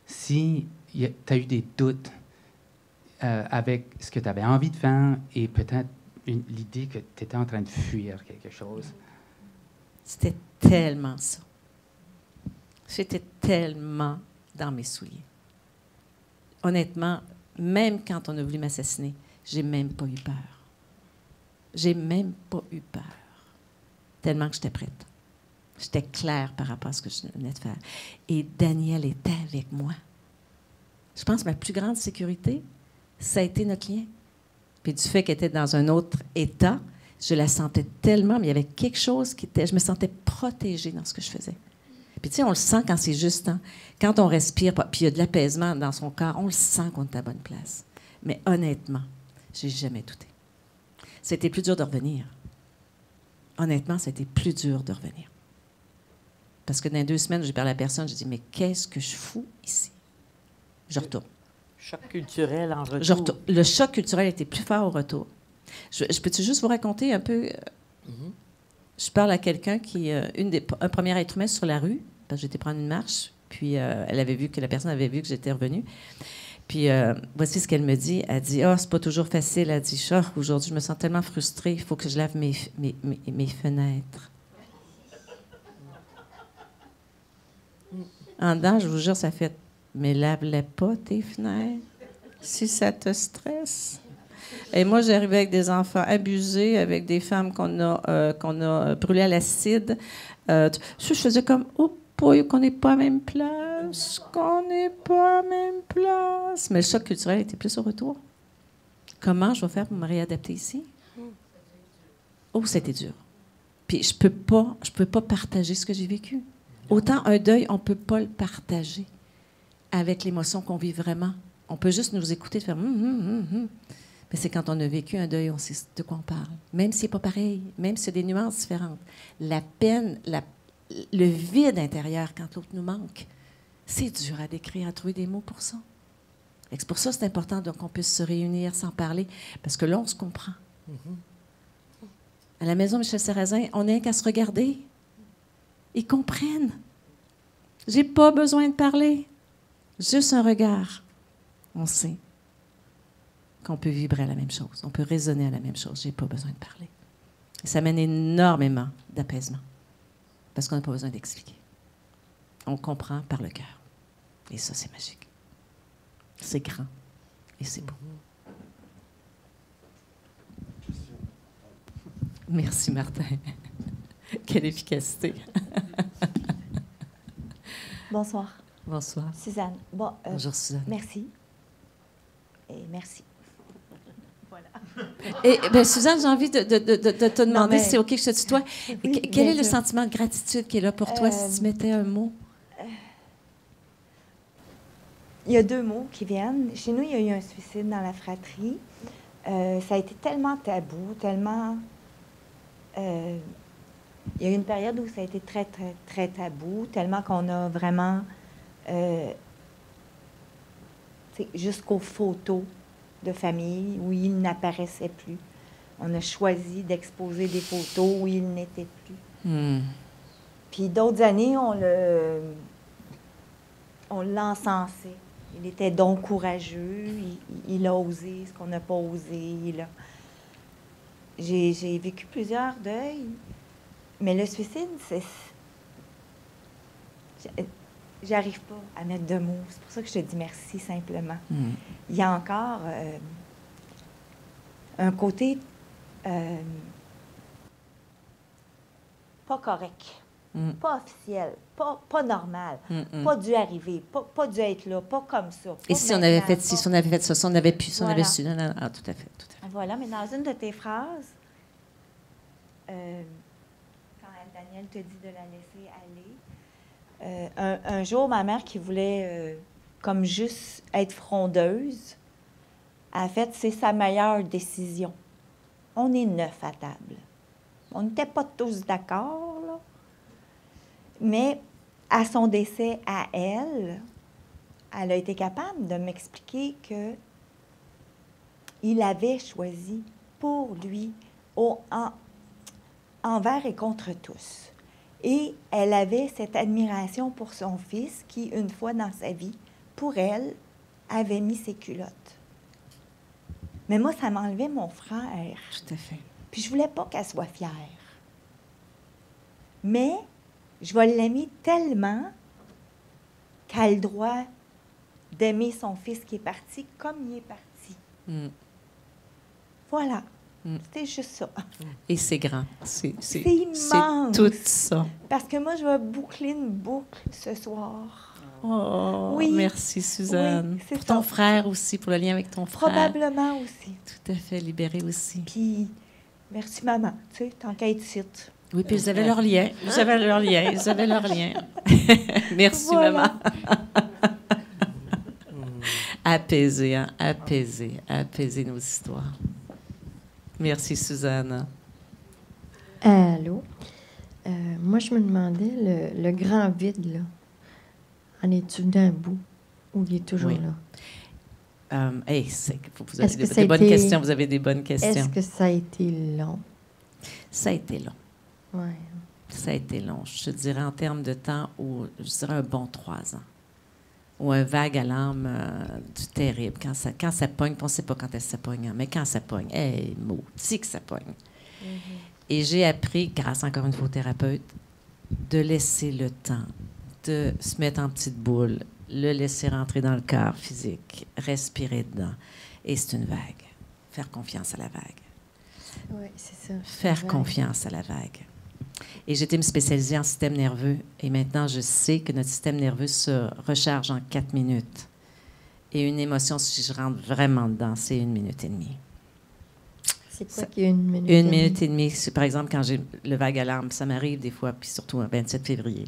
si tu as eu des doutes avec ce que tu avais envie de faire et peut-être l'idée que tu étais en train de fuir quelque chose. C'était tellement ça. J'étais tellement dans mes souliers. Honnêtement, même quand on a voulu m'assassiner, j'ai même pas eu peur. J'ai même pas eu peur. Tellement que j'étais prête. J'étais claire par rapport à ce que je venais de faire. Et Daniel était avec moi. Je pense que ma plus grande sécurité, ça a été notre lien. Puis du fait qu'elle était dans un autre état, je la sentais tellement, mais il y avait quelque chose qui était... Je me sentais protégée dans ce que je faisais. Puis tu sais, on le sent quand c'est juste, hein? Quand on respire, puis il y a de l'apaisement dans son corps, on le sent qu'on est à la bonne place. Mais honnêtement, j'ai jamais douté. C'était plus dur de revenir. Honnêtement, c'était plus dur de revenir. Parce que dans les 2 semaines, j'ai parlé à personne, j'ai dit, mais qu'est-ce que je fous ici? Je retourne. Choc culturel en retour. Le choc culturel était plus fort au retour. Je peux-tu juste vous raconter un peu... Je parle à quelqu'un qui un premier être humain sur la rue, parce que j'étais prendre une marche, puis la personne avait vu que j'étais revenue. Puis voici ce qu'elle me dit. Elle dit, c'est pas toujours facile. Elle dit, aujourd'hui, je me sens tellement frustrée, il faut que je lave mes fenêtres. En dedans, je vous jure, ça fait, mais lave-les pas, tes fenêtres, si ça te stresse. Et moi, j'arrivais avec des enfants abusés, avec des femmes qu'on a brûlées à l'acide. Je faisais comme, qu'on n'est pas à la même place, Mais le choc culturel était plus au retour. Comment je vais faire pour me réadapter ici? C'était dur. Puis je peux pas partager ce que j'ai vécu. Autant un deuil, on ne peut pas le partager avec l'émotion qu'on vit vraiment. On peut juste nous écouter et faire Mais c'est quand on a vécu un deuil, on sait de quoi on parle. Même si c'est pas pareil, même si c'est des nuances différentes. La peine, le vide intérieur quand l'autre nous manque, c'est dur à décrire, à trouver des mots pour ça. Et c'est pour ça que c'est important qu'on puisse se réunir sans parler, parce que là, on se comprend. À la maison Michel Sarrazin, on n'a qu'à se regarder. Ils comprennent. J'ai pas besoin de parler. Juste un regard. On sait qu'on peut vibrer à la même chose. On peut raisonner à la même chose. J'ai pas besoin de parler. Et ça mène énormément d'apaisement. Parce qu'on n'a pas besoin d'expliquer. On comprend par le cœur. Et ça, c'est magique. C'est grand. Et c'est beau. Merci, Martin. Quelle efficacité. Bonsoir. Bonsoir. Suzanne. Bon, Bonjour, Suzanne. merci. Et merci. Et ben, Suzanne, j'ai envie de te demander mais- si c'est OK que je te tutoie. Oui, Quel bien est le sûr. sentiment de gratitude qui est là pour toi si tu mettais un mot? Il y a 2 mots qui viennent. Chez nous, il y a eu un suicide dans la fratrie. Ça a été tellement tabou, tellement... il y a eu une période où ça a été très, très, très tabou, tellement qu'on a vraiment... jusqu'aux photos de famille où il n'apparaissait plus. On a choisi d'exposer des photos où il n'était plus. Puis d'autres années, on l'encensait. Il était donc courageux, il a osé ce qu'on n'a pas osé. J'ai vécu plusieurs deuils, mais le suicide, j'arrive pas à mettre de mots. C'est pour ça que je te dis merci simplement. Il y a encore un côté pas correct, pas officiel, pas normal, pas dû arriver, pas dû être là, pas comme ça. Et pas si on avait maintenant, fait ci, si on avait fait ça, si on avait pu, si on avait Voilà. su. Non, non, ah, tout à fait, tout à fait. Voilà, mais dans une de tes phrases, quand Daniel te dit de la laisser aller, un jour, ma mère qui voulait comme juste être frondeuse, a fait, c'est sa meilleure décision. On est 9 à table. On n'était pas tous d'accord, là. Mais à son décès, à elle a été capable de m'expliquer que il avait choisi pour lui, envers et contre tous. Et elle avait cette admiration pour son fils qui, une fois dans sa vie, pour elle, avait mis ses culottes. Mais moi, ça m'enlevait mon frère. Tout à fait. Puis je voulais pas qu'elle soit fière. Mais je vais l'aimer tellement qu'elle a le droit d'aimer son fils qui est parti comme il est parti. Voilà. C'était juste ça. Et c'est grand. C'est immense. tout ça. Parce que moi, je vais boucler une boucle ce soir. Oh, Oui. merci, Suzanne. Oui, c'est pour ton ça. frère aussi, pour le lien avec ton frère. Probablement aussi. Tout à fait, libéré aussi. Puis, merci maman, tu sais, tant qu'à être site. Oui, puis ils avaient leur lien. Ils avaient leur lien. Ils avaient leur lien. Merci, Voilà. maman. Apaiser, hein? Apaiser. Apaiser nos histoires. Merci, Suzanne. Allô? Moi, je me demandais, le grand vide, là, en es-tu d'un bout ou il est toujours Oui. là? Vous avez Est-ce que ça des a bonnes été- questions. Vous avez des bonnes questions. Est-ce que ça a été long? Ça a été long. Oui. Ça a été long. Je te dirais en termes de temps, je dirais un bon 3 ans. Ou un vague à l'âme du terrible. Quand ça pogne, on ne sait pas quand ça pogne, hein, mais quand ça pogne, maudit que ça pogne. Et j'ai appris, grâce encore une fois au thérapeute, de laisser le temps, de se mettre en petite boule, le laisser rentrer dans le corps physique, respirer dedans. Et c'est une vague. Faire confiance à la vague. Oui, c'est ça. Faire Ouais. confiance à la vague. Et j'ai été me spécialiser en système nerveux. Et maintenant, je sais que notre système nerveux se recharge en 4 minutes. Et une émotion, si je rentre vraiment dedans, c'est 1 minute et demie. C'est quoi qu'il y a 1 minute? 1 minute et demie. C'est, par exemple, quand j'ai le vague alarme, ça m'arrive des fois, puis surtout un 27 février.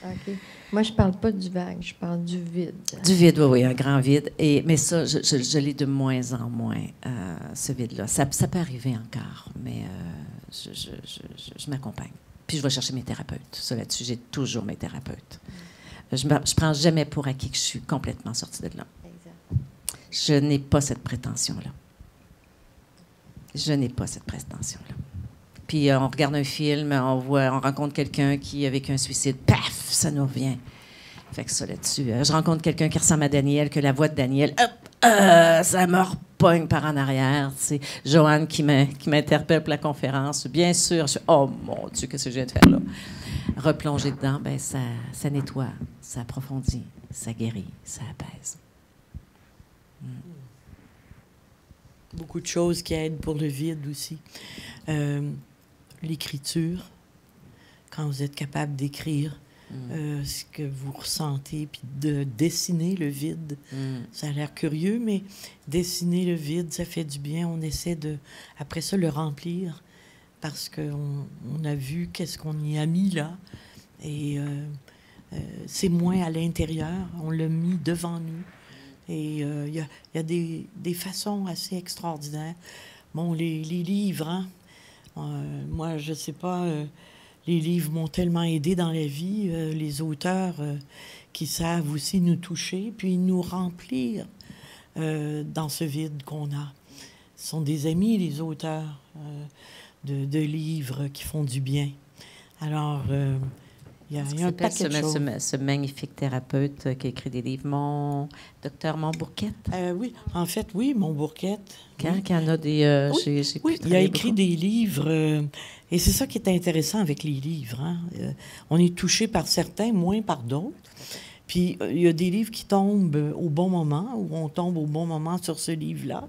OK. Moi, je parle pas du vague, je parle du vide. Du vide, oui, un grand vide. Mais ça, je l'ai de moins en moins, ce vide-là. Ça peut arriver encore, mais je m'accompagne. Puis je vais chercher mes thérapeutes. Ça, là-dessus, j'ai toujours mes thérapeutes. Je ne prends jamais pour acquis que je suis complètement sortie de là. Exact. Je n'ai pas cette prétention-là. Je n'ai pas cette prétention-là. Puis on regarde un film, on rencontre quelqu'un qui a vécu un suicide, paf, ça nous revient. Fait que ça là-dessus. Je rencontre quelqu'un qui ressemble à Daniel, que la voix de Daniel, hop, ça me repogne par en arrière. C'est Joanne qui m'interpelle pour la conférence. Bien sûr, je suis, oh mon Dieu, qu'est-ce que je viens de faire là? Replonger dedans, ben ça nettoie, ça approfondit, ça guérit, ça apaise. Beaucoup de choses qui aident pour le vide aussi. L'écriture, quand vous êtes capable d'écrire ce que vous ressentez, puis de dessiner le vide. Ça a l'air curieux, mais dessiner le vide, ça fait du bien. On essaie de, après ça, le remplir parce qu'on a vu qu'est-ce qu'on y a mis là. Et c'est moins à l'intérieur. On l'a mis devant nous. Et il y a des façons assez extraordinaires. Bon, les livres, hein? Moi, je sais pas... les livres m'ont tellement aidé dans la vie, les auteurs qui savent aussi nous toucher, puis nous remplir dans ce vide qu'on a. Ce sont des amis, les auteurs de livres qui font du bien. Alors, il y a un paquet de choses. Ce magnifique thérapeute qui a écrit des livres, docteur Montbourquette? Oui, en fait, oui, Montbourquette. Qui en a des... oui, il a écrit des livres... et c'est ça qui est intéressant avec les livres. Hein? On est touché par certains, moins par d'autres. Puis il y a des livres qui tombent au bon moment, ou on tombe au bon moment sur ce livre-là.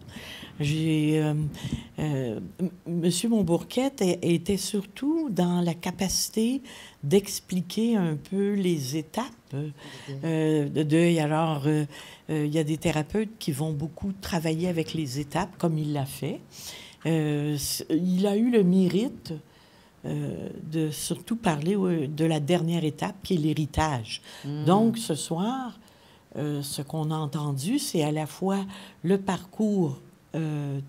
Monsieur Montbourquette était surtout dans la capacité d'expliquer un peu les étapes de deuil. Alors, il y a des thérapeutes qui vont beaucoup travailler avec les étapes, comme il l'a fait. Il a eu le mérite de surtout parler de la dernière étape, qui est l'héritage. Donc, ce soir, ce qu'on a entendu, c'est à la fois le parcours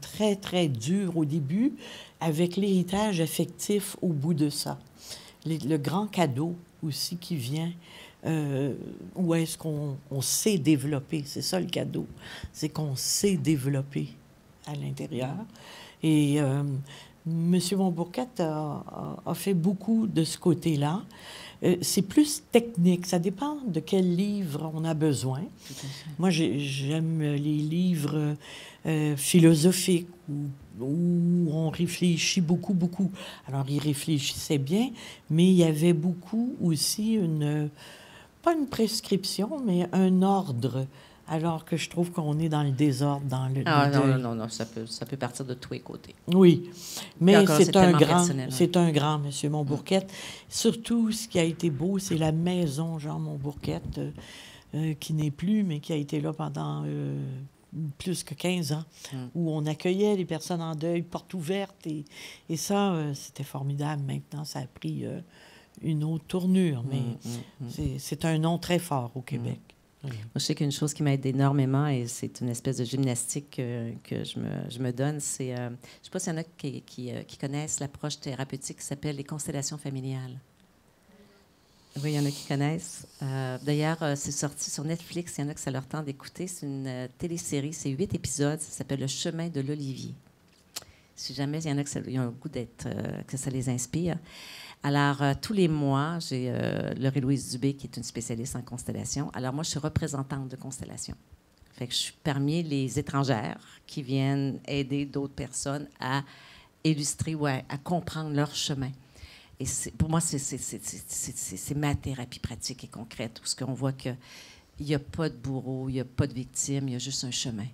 très, très dur au début, avec l'héritage affectif au bout de ça. Le grand cadeau aussi qui vient, où est-ce qu'on sait développer. C'est ça le cadeau, c'est qu'on sait développer à l'intérieur. Et M. Montbourquette a fait beaucoup de ce côté-là. C'est plus technique. Ça dépend de quel livre on a besoin. Moi, j'aime les livres philosophiques où on réfléchit beaucoup, beaucoup. Alors, il réfléchissait bien, mais il y avait beaucoup aussi pas une prescription, mais un ordre. Alors que je trouve qu'on est dans le désordre, dans le... Non, ça peut partir de tous les côtés. Oui, mais encore, c'est un grand, M. Montbourquette. Surtout, ce qui a été beau, c'est la maison Jean Montbourquette, qui n'est plus, mais qui a été là pendant plus que 15 ans, où on accueillait les personnes en deuil, porte ouverte, et ça, c'était formidable. Maintenant, ça a pris une autre tournure, mais c'est un nom très fort au Québec. Moi, je sais qu'une chose qui m'aide énormément, et c'est une espèce de gymnastique que je me donne, c'est... je ne sais pas s'il y en a qui connaissent l'approche thérapeutique qui s'appelle les constellations familiales. Oui, il y en a qui connaissent. D'ailleurs, c'est sorti sur Netflix. Il y en a que ça leur tente d'écouter. C'est une télésérie. C'est 8 épisodes. Ça s'appelle Le chemin de l'Olivier. Si jamais il y en a qui ont le goût que ça les inspire. Alors, tous les mois, j'ai Laurie-Louise Dubé, qui est une spécialiste en constellation. Alors, moi, je suis représentante de constellation. Fait que je suis parmi les étrangères qui viennent aider d'autres personnes à illustrer ou à comprendre leur chemin. Et pour moi, c'est ma thérapie pratique et concrète, où on voit qu'il n'y a pas de bourreau, il n'y a pas de victime, il y a juste un chemin.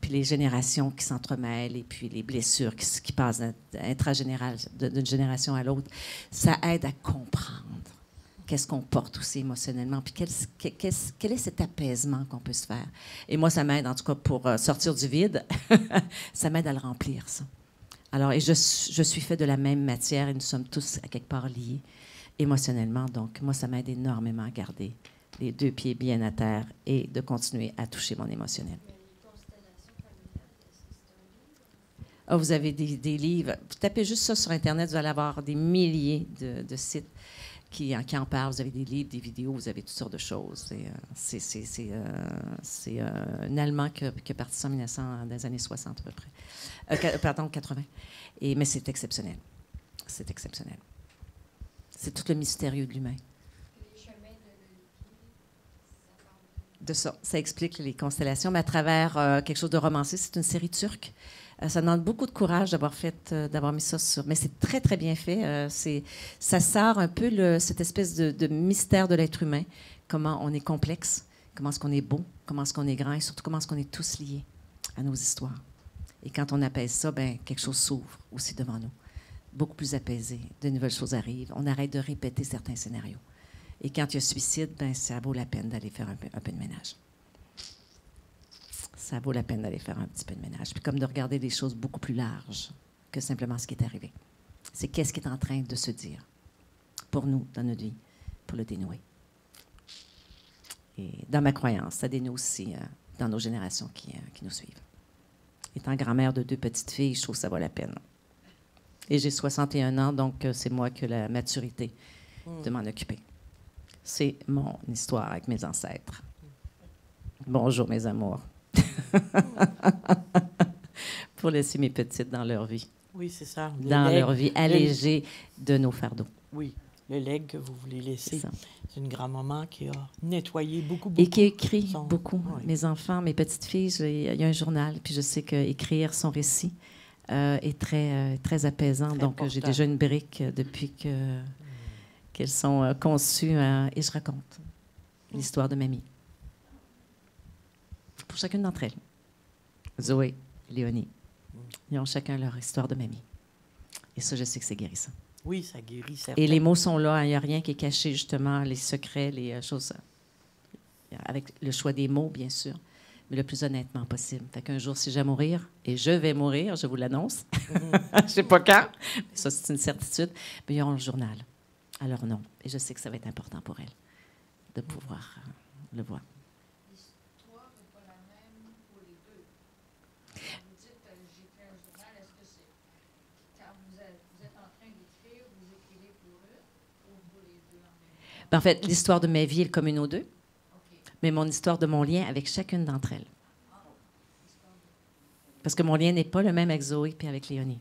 Puis les générations qui s'entremêlent et puis les blessures qui passent intragénérales d'une génération à l'autre, ça aide à comprendre qu'est-ce qu'on porte aussi émotionnellement, puis quel est cet apaisement qu'on peut se faire. Et moi, ça m'aide, en tout cas, pour sortir du vide, ça m'aide à le remplir, ça. Alors, et je suis fait de la même matière et nous sommes tous, à quelque part, liés émotionnellement. Donc, moi, ça m'aide énormément à garder les 2 pieds bien à terre et de continuer à toucher mon émotionnel. Ah, vous avez des livres. Vous tapez juste ça sur Internet, vous allez avoir des milliers de sites qui en parlent. Vous avez des livres, des vidéos, vous avez toutes sortes de choses. C'est un Allemand qui est parti ça dans les années 60 à peu près. Pardon, 80. Mais c'est exceptionnel. C'est exceptionnel. C'est tout le mystérieux de l'humain. De ça. Ça explique les constellations, mais à travers quelque chose de romancé. C'est une série turque. Ça demande beaucoup de courage d'avoir mis ça sur... Mais c'est très, très bien fait. Ça sort un peu cette espèce de mystère de l'être humain. Comment on est complexe, comment est-ce qu'on est beau, comment est-ce qu'on est grand et surtout comment est-ce qu'on est tous liés à nos histoires. Et quand on apaise ça, quelque chose s'ouvre aussi devant nous. Beaucoup plus apaisé. De nouvelles choses arrivent. On arrête de répéter certains scénarios. Et quand il y a suicide, ben, ça vaut la peine d'aller faire un peu de ménage. Ça vaut la peine d'aller faire un petit peu de ménage. Puis comme de regarder des choses beaucoup plus larges que simplement ce qui est arrivé. C'est qu'est-ce qui est en train de se dire pour nous, dans notre vie, pour le dénouer. Et dans ma croyance, ça dénoue aussi dans nos générations qui nous suivent. Étant grand-mère de 2 petites filles, je trouve que ça vaut la peine. Et j'ai 61 ans, donc c'est moi qui ai la maturité de m'en occuper. C'est mon histoire avec mes ancêtres. Bonjour, mes amours. Pour laisser mes petites dans leur vie. Oui, c'est ça. Dans leur vie allégée de nos fardeaux. Oui, le legs que vous voulez laisser. C'est ça. C'est une grand-maman qui a nettoyé beaucoup. Et qui écrit beaucoup. Oui. Mes enfants, mes petites filles, il y a un journal, puis je sais qu'écrire son récit est très apaisant. Très donc, important. j'ai déjà une brique depuis qu'elles sont conçues et je raconte l'histoire de mamie. Pour chacune d'entre elles. Zoé, Léonie, ils ont chacun leur histoire de mamie. Et ça, je sais que c'est guérissant. Oui, ça guérit, certes. Et les mots sont là, il n'y a rien qui est caché, justement, les secrets, les choses. Avec le choix des mots, bien sûr, mais le plus honnêtement possible. Fait qu'un jour, si j'ai à mourir, et je vais mourir, je vous l'annonce, je ne sais pas quand, mais ça, c'est une certitude, mais ils auront le journal. Alors non, et je sais que ça va être important pour elles de pouvoir le voir. L'histoire n'est pas la même pour les deux. Quand vous dites j'écris un journal, est-ce que c'est quand vous êtes en train d'écrire, vous écrivez pour eux ou pour les deux en même temps? Ben, en fait, l'histoire de ma vie est commune aux deux, OK. mais mon histoire de mon lien avec chacune d'entre elles. Parce que mon lien n'est pas le même avec Zoé et avec Léonie.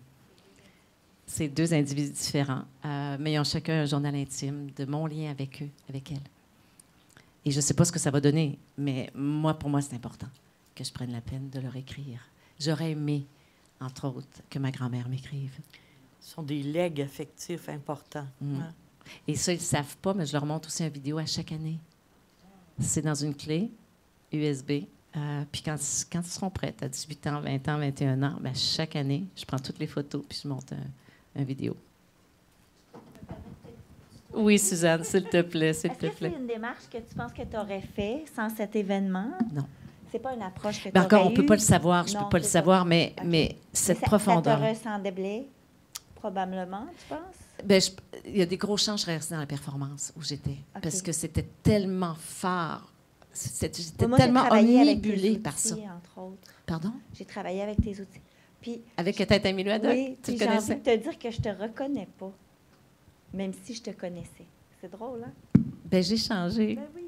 C'est 2 individus différents, mais ils ont chacun un journal intime de mon lien avec eux, avec elles. Et je ne sais pas ce que ça va donner, mais pour moi, c'est important que je prenne la peine de leur écrire. J'aurais aimé, entre autres, que ma grand-mère m'écrive. Ce sont des legs affectifs importants. Mm. Hein? Et ça, ils ne savent pas, mais je leur montre aussi une vidéo à chaque année. C'est dans une clé USB. Puis quand ils seront prêts, à 18 ans, 20 ans, 21 ans, ben, chaque année, je prends toutes les photos puis je monte une vidéo. Oui, Suzanne, s'il te plaît, s'il Est-ce te que c'est plaît. une démarche que tu penses que tu aurais fait sans cet événement? Non. C'est pas une approche que tu Ben aurais encore, on ne peut eue? pas le savoir, je ne Non, peux pas le c'est ça. savoir, mais, OK. mais cette Ça profondeur. te ressemblait probablement, tu penses? Ben, il y a des gros changes, je serais restée dans la performance où j'étais. OK. Parce que c'était tellement fort. J'étais Moi, j'ai tellement travaillé avec tes omnibulée outils, par ça. entre autres. Pardon? J'ai travaillé avec tes outils. Puis, Avec Tête Amie Loadoc, oui, tu puis le j'ai envie connaissais? de te dire que je te reconnais pas, même si je te connaissais. C'est drôle, hein? Ben, j'ai changé. Ben oui.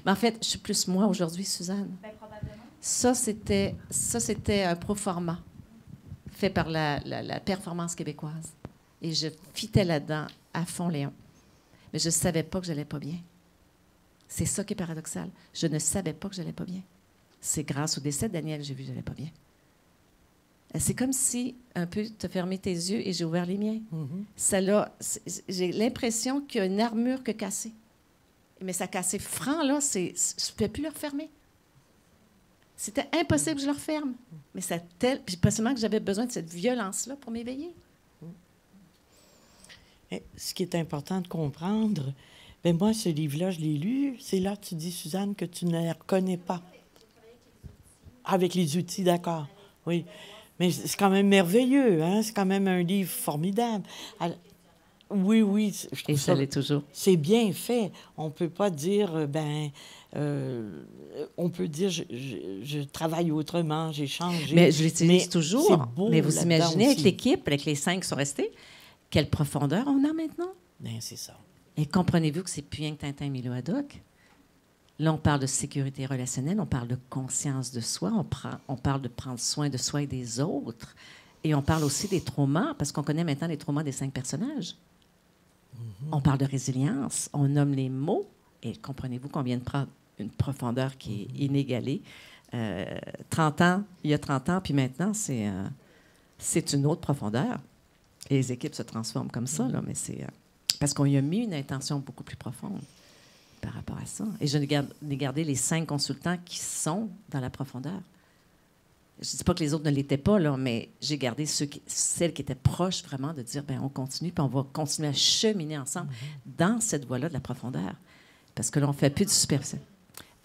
Mais en fait, je suis plus moi aujourd'hui, Suzanne. Ben probablement. Ça, c'était un proforma fait par la performance québécoise. Et je fitais là-dedans à fond, Léon. Mais je ne savais pas que j'allais pas bien. C'est ça qui est paradoxal. Je ne savais pas que j'allais pas bien. C'est grâce au décès de Daniel que j'ai vu que j'allais pas bien. C'est comme si, un peu, tu as fermé tes yeux et j'ai ouvert les miens. J'ai l'impression qu'il y a une armure qui a cassé. Mais ça a cassé franc, là, je ne pouvais plus le refermer. C'était impossible que je le referme. Mais puis possiblement que j'avais besoin de cette violence-là pour m'éveiller. Et ce qui est important de comprendre, ben moi, ce livre-là, je l'ai lu. C'est là que tu dis, Suzanne, que tu ne les reconnais pas. Avec les outils, d'accord. Oui. Mais c'est quand même merveilleux, hein? C'est quand même un livre formidable. Alors, oui, je trouve Et ça l'est toujours. c'est bien fait. On peut pas dire, on peut dire, je travaille autrement, j'ai changé. Mais je l'utilise Mais toujours. c'est beau Mais vous là-dedans imaginez, avec aussi. l'équipe, avec les 5 qui sont restés, quelle profondeur on a maintenant? Ben, c'est ça. Et comprenez-vous que c'est plus rien que Tintin et Milo Haddock? Là, on parle de sécurité relationnelle, on parle de conscience de soi, on parle de prendre soin de soi et des autres. Et on parle aussi des traumas, parce qu'on connaît maintenant les traumas des 5 personnages. On parle de résilience, on nomme les mots, et comprenez-vous qu'on vient de prendre une profondeur qui est inégalée. 30 ans, il y a 30 ans, puis maintenant, c'est une autre profondeur. Et les équipes se transforment comme ça, là, mais c'est parce qu'on y a mis une intention beaucoup plus profonde par rapport à ça. Et je n'ai gardé les 5 consultants qui sont dans la profondeur. Je ne dis pas que les autres ne l'étaient pas, là, mais j'ai gardé celles qui étaient proches vraiment de dire, bien, on continue, puis on va continuer à cheminer ensemble dans cette voie-là de la profondeur. Parce que là, on ne fait plus de superficiel.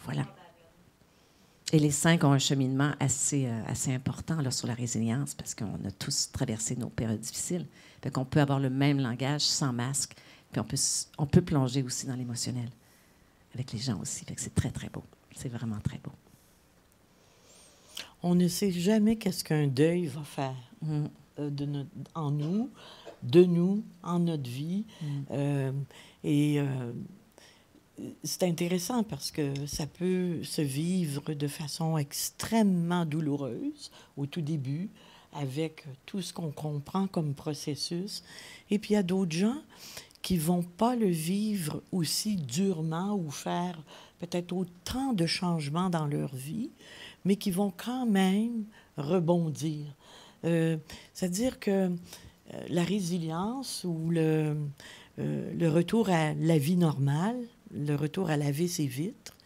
Voilà. Et les 5 ont un cheminement assez important là, sur la résilience, parce qu'on a tous traversé nos périodes difficiles. Fait qu'on peut avoir le même langage sans masque, puis on peut plonger aussi dans l'émotionnel avec les gens aussi. Fait que c'est très, très beau. C'est vraiment très beau. On ne sait jamais qu'est-ce qu'un deuil va faire en nous, de nous, en notre vie. C'est intéressant parce que ça peut se vivre de façon extrêmement douloureuse au tout début, avec tout ce qu'on comprend comme processus. Et puis, il y a d'autres gens qui ne vont pas le vivre aussi durement ou faire peut-être autant de changements dans leur vie, mais qui vont quand même rebondir. C'est-à-dire que la résilience ou le retour à la vie normale, le retour à laver ses vitres,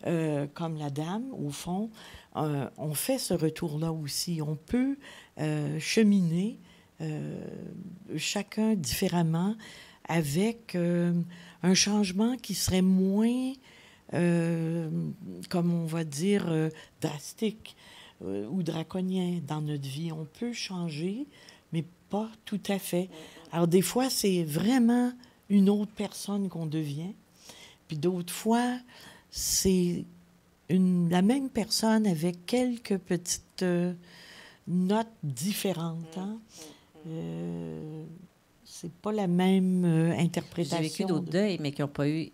comme la dame, au fond, on fait ce retour-là aussi. On peut cheminer chacun différemment avec un changement qui serait moins, comme on va dire, drastique ou draconien dans notre vie. On peut changer, mais pas tout à fait. Alors, des fois, c'est vraiment une autre personne qu'on devient. Puis d'autres fois, c'est la même personne avec quelques petites notes différentes. Hein? C'est pas la même interprétation. J'ai vécu d'autres deuils, mais qui n'ont pas eu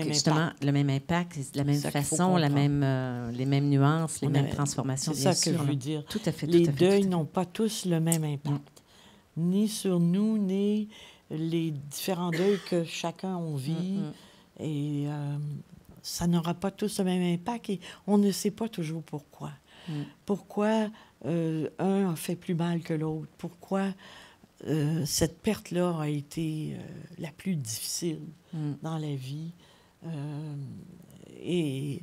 justement le même impact, la même façon, les mêmes nuances, les mêmes transformations. C'est ça que je veux dire. Tout à fait. Les deuils n'ont pas tous le même impact, ni sur nous, ni les différents deuils que chacun on vit. Et ça n'aura pas tous le même impact et on ne sait pas toujours pourquoi. Pourquoi un a fait plus mal que l'autre? Pourquoi cette perte-là a été la plus difficile dans la vie? Et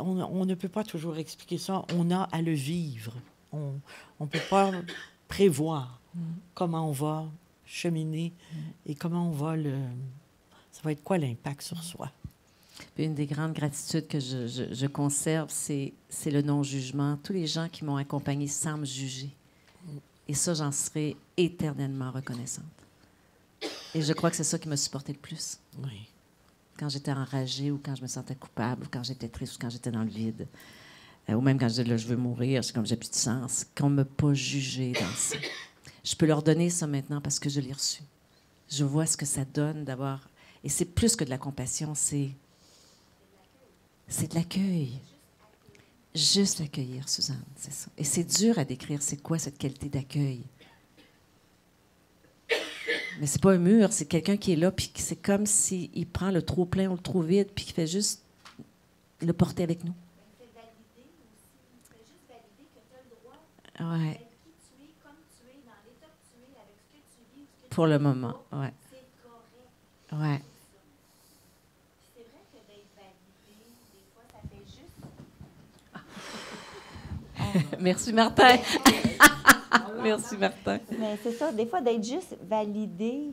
on ne peut pas toujours expliquer ça. On a à le vivre. On ne peut pas prévoir comment on va cheminer et comment on va ça va être quoi l'impact sur soi. Une des grandes gratitudes que je conserve, c'est le non-jugement. Tous les gens qui m'ont accompagnée sans me juger. Et ça, j'en serai éternellement reconnaissante. Et je crois que c'est ça qui m'a supporté le plus. Oui. Quand j'étais enragée ou quand je me sentais coupable ou quand j'étais triste ou quand j'étais dans le vide. Ou même quand je disais, là, je veux mourir, c'est comme j'ai plus de sens. Qu'on ne m'a pas jugé dans ça. Je peux leur donner ça maintenant parce que je l'ai reçu. Je vois ce que ça donne d'avoir... Et c'est plus que de la compassion, c'est de l'accueil. Juste l'accueillir, Suzanne, c'est ça. Et c'est dur à décrire, c'est quoi cette qualité d'accueil? Mais c'est pas un mur, c'est quelqu'un qui est là, puis c'est comme s'il prend le trop plein ou le trop vide, puis qu'il fait juste le porter avec nous. C'est valider aussi. C'est juste valider que tu as le droit Ouais. d'être qui tu es, comme tu es, dans l'état que tu es, avec ce que tu vis. Ce que Pour tu le vis moment, pas, ouais. C'est correct. Ouais. C'est vrai que d'être validé, des fois, ça fait juste... Merci, Martin. Merci, Martin. Mais c'est ça, des fois, d'être juste validé,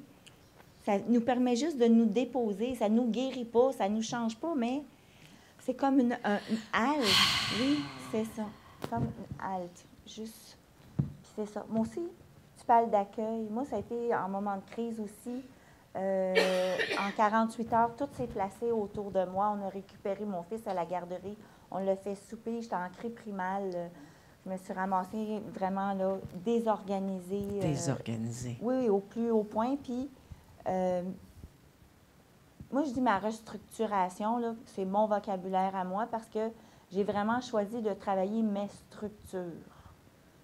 ça nous permet juste de nous déposer. Ça ne nous guérit pas, ça ne nous change pas, mais c'est comme une halte. Oui, c'est ça. Comme une halte. Juste. Puis c'est ça. Moi aussi, tu parles d'accueil. Moi, ça a été en moment de crise aussi. En 48 heures, tout s'est placé autour de moi. On a récupéré mon fils à la garderie. On l'a fait souper. J'étais en cri primal. Je me suis ramassée vraiment là, désorganisée. Désorganisée. Oui, au plus haut point. Puis, moi, je dis ma restructuration, là, c'est mon vocabulaire à moi parce que j'ai vraiment choisi de travailler mes structures.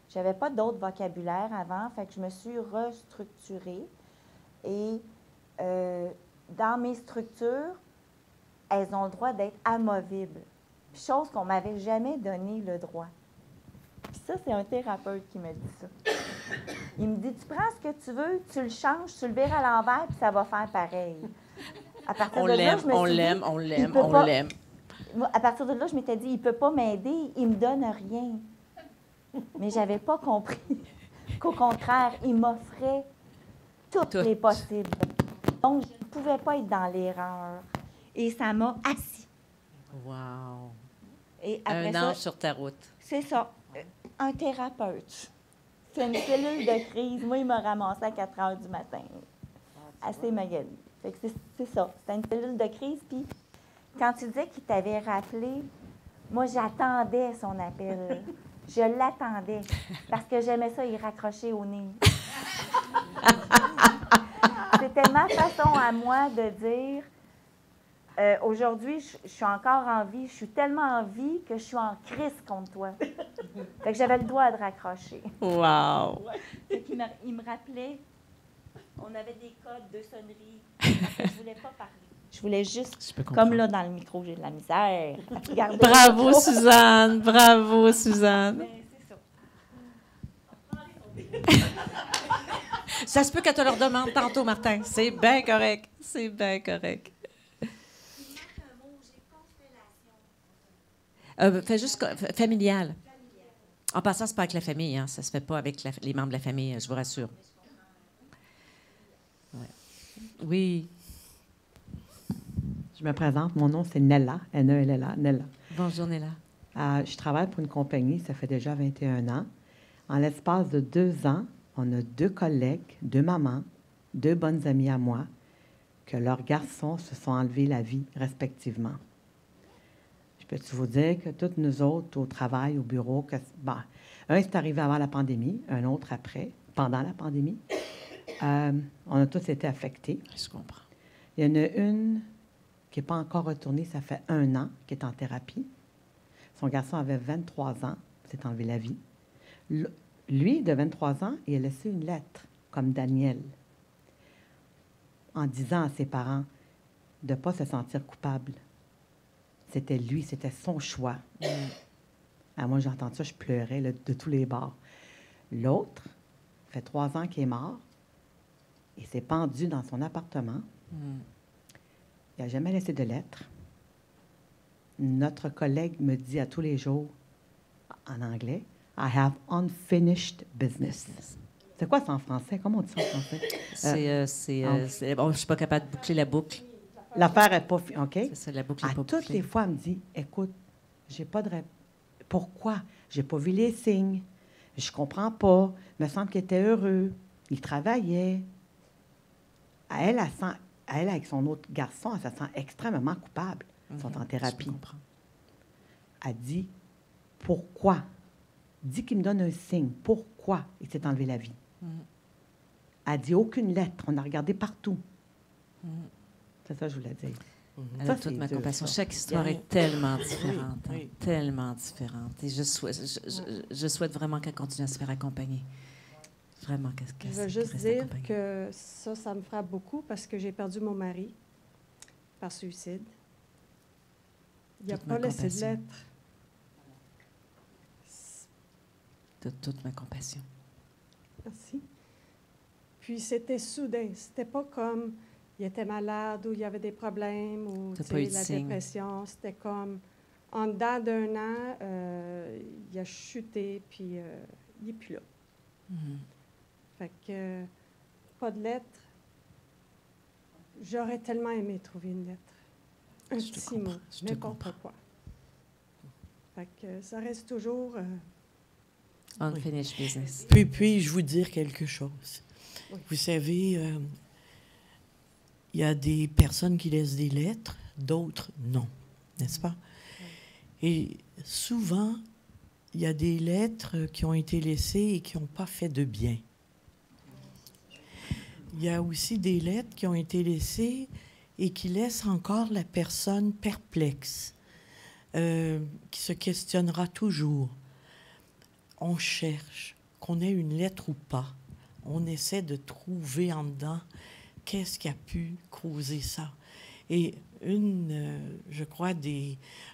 Je n'avais pas d'autre vocabulaire avant, fait que je me suis restructurée. Et dans mes structures, elles ont le droit d'être amovibles. Puis, chose qu'on ne m'avait jamais donné le droit. Puis ça, c'est un thérapeute qui me dit ça. Il me dit, tu prends ce que tu veux, tu le changes, tu le vires à l'envers, puis ça va faire pareil. À partir de là, je me suis dit, on l'aime. À partir de là, je m'étais dit, il ne peut pas m'aider, il ne me donne rien. Mais je n'avais pas compris qu'au contraire, il m'offrait toutes les possibles. Donc, je ne pouvais pas être dans l'erreur. Et ça m'a assis. Wow. Et après Un ange sur ta route. c'est ça. Un thérapeute. C'est une cellule de crise. Moi, il m'a ramassé à 4 heures du matin. Assez magali. Fait que c'est ça. C'était une cellule de crise. Puis, quand tu disais qu'il t'avait rappelé, moi, j'attendais son appel. Je l'attendais. Parce que j'aimais ça, il raccrochait au nez. C'était ma façon à moi de dire aujourd'hui, je suis encore en vie. Je suis tellement en vie que je suis en crise contre toi. Fait que j'avais le droit de raccrocher. Wow. Fait qu'il il me rappelait, on avait des codes de sonnerie. Je voulais pas parler. Je voulais juste, Je peux comprendre. comme là dans le micro, j'ai de la misère. à regarder Bravo, le micro. Suzanne. Bravo, Suzanne. Mais c'est ça. Ça se peut qu'elle te le redemande tantôt, Martin. C'est bien correct. C'est bien correct. Fais juste familial. En passant, c'est pas avec la famille, hein. Ça se fait pas avec les membres de la famille, je vous rassure. Ouais. Oui. Je me présente, mon nom c'est Nella, N-E-L-L-A, Nella. Bonjour, Néla. Je travaille pour une compagnie, ça fait déjà 21 ans. En l'espace de 2 ans, on a 2 collègues, 2 mamans, 2 bonnes amies à moi, que leurs garçons se sont enlevés la vie respectivement. Je peux vous dire que toutes nous autres, au travail, au bureau, un c'est arrivé avant la pandémie, un autre après, pendant la pandémie. On a tous été affectés. Je comprends. Il y en a une qui n'est pas encore retournée, ça fait 1 an, qui est en thérapie. Son garçon avait 23 ans, s'est enlevé la vie. Lui, de 23 ans, il a laissé une lettre, comme Daniel, en disant à ses parents de ne pas se sentir coupable. C'était lui, c'était son choix. Moi, j'ai entendu ça, je pleurais là, de tous les bords. L'autre, ça fait 3 ans qu'il est mort. Il s'est pendu dans son appartement. Il n'a jamais laissé de lettre. Notre collègue me dit à tous les jours, en anglais, « I have unfinished business ». C'est quoi ça en français? Comment on dit ça en français? Bon, je ne suis pas capable de boucler la boucle. L'affaire n'est pas... OK? C'est ça, la boucle n'est pas toutes bouclée. les fois, elle me dit, « Écoute, j'ai pas de... Pourquoi? J'ai pas vu les signes. Je comprends pas. Il me semble qu'il était heureux. Il travaillait. » Elle, avec son autre garçon, elle se sent extrêmement coupable. Ils sont en thérapie. Je comprends. Elle dit, pourquoi? Dit qu'il me donne un signe. Pourquoi il s'est enlevé la vie? Elle dit, aucune lettre. On a regardé partout. C'est ça que je voulais dire. Elle a toute ma compassion. Chaque histoire est tellement différente. Oui, hein, oui. tellement différente. Et je souhaite vraiment qu'elle continue à se faire accompagner. Vraiment qu'elle Je veux juste dire que ça me frappe beaucoup parce que j'ai perdu mon mari par suicide. Il n'a Toute ma pas laissé de compassion. lettre. Toute ma compassion. Merci. Puis c'était soudain. C'était pas comme il était malade ou il y avait des problèmes ou T'as tu pas eu sais, de la signe. dépression. C'était comme en dedans d'1 an, il a chuté puis il n'est plus là. Fait que pas de lettre. J'aurais tellement aimé trouver une lettre. Un Je te petit mot, comprends, je te n'importe comprends. quoi. Fait que ça reste toujours... Unfinished business. Puis-je vous dire quelque chose? Oui. Vous savez, il y a des personnes qui laissent des lettres, d'autres non, n'est-ce pas? Et souvent, il y a des lettres qui ont été laissées et qui n'ont pas fait de bien. Il y a aussi des lettres qui ont été laissées et qui laissent encore la personne perplexe, qui se questionnera toujours. On cherche, qu'on ait une lettre ou pas. On essaie de trouver en dedans qu'est-ce qui a pu causer ça. Et je crois,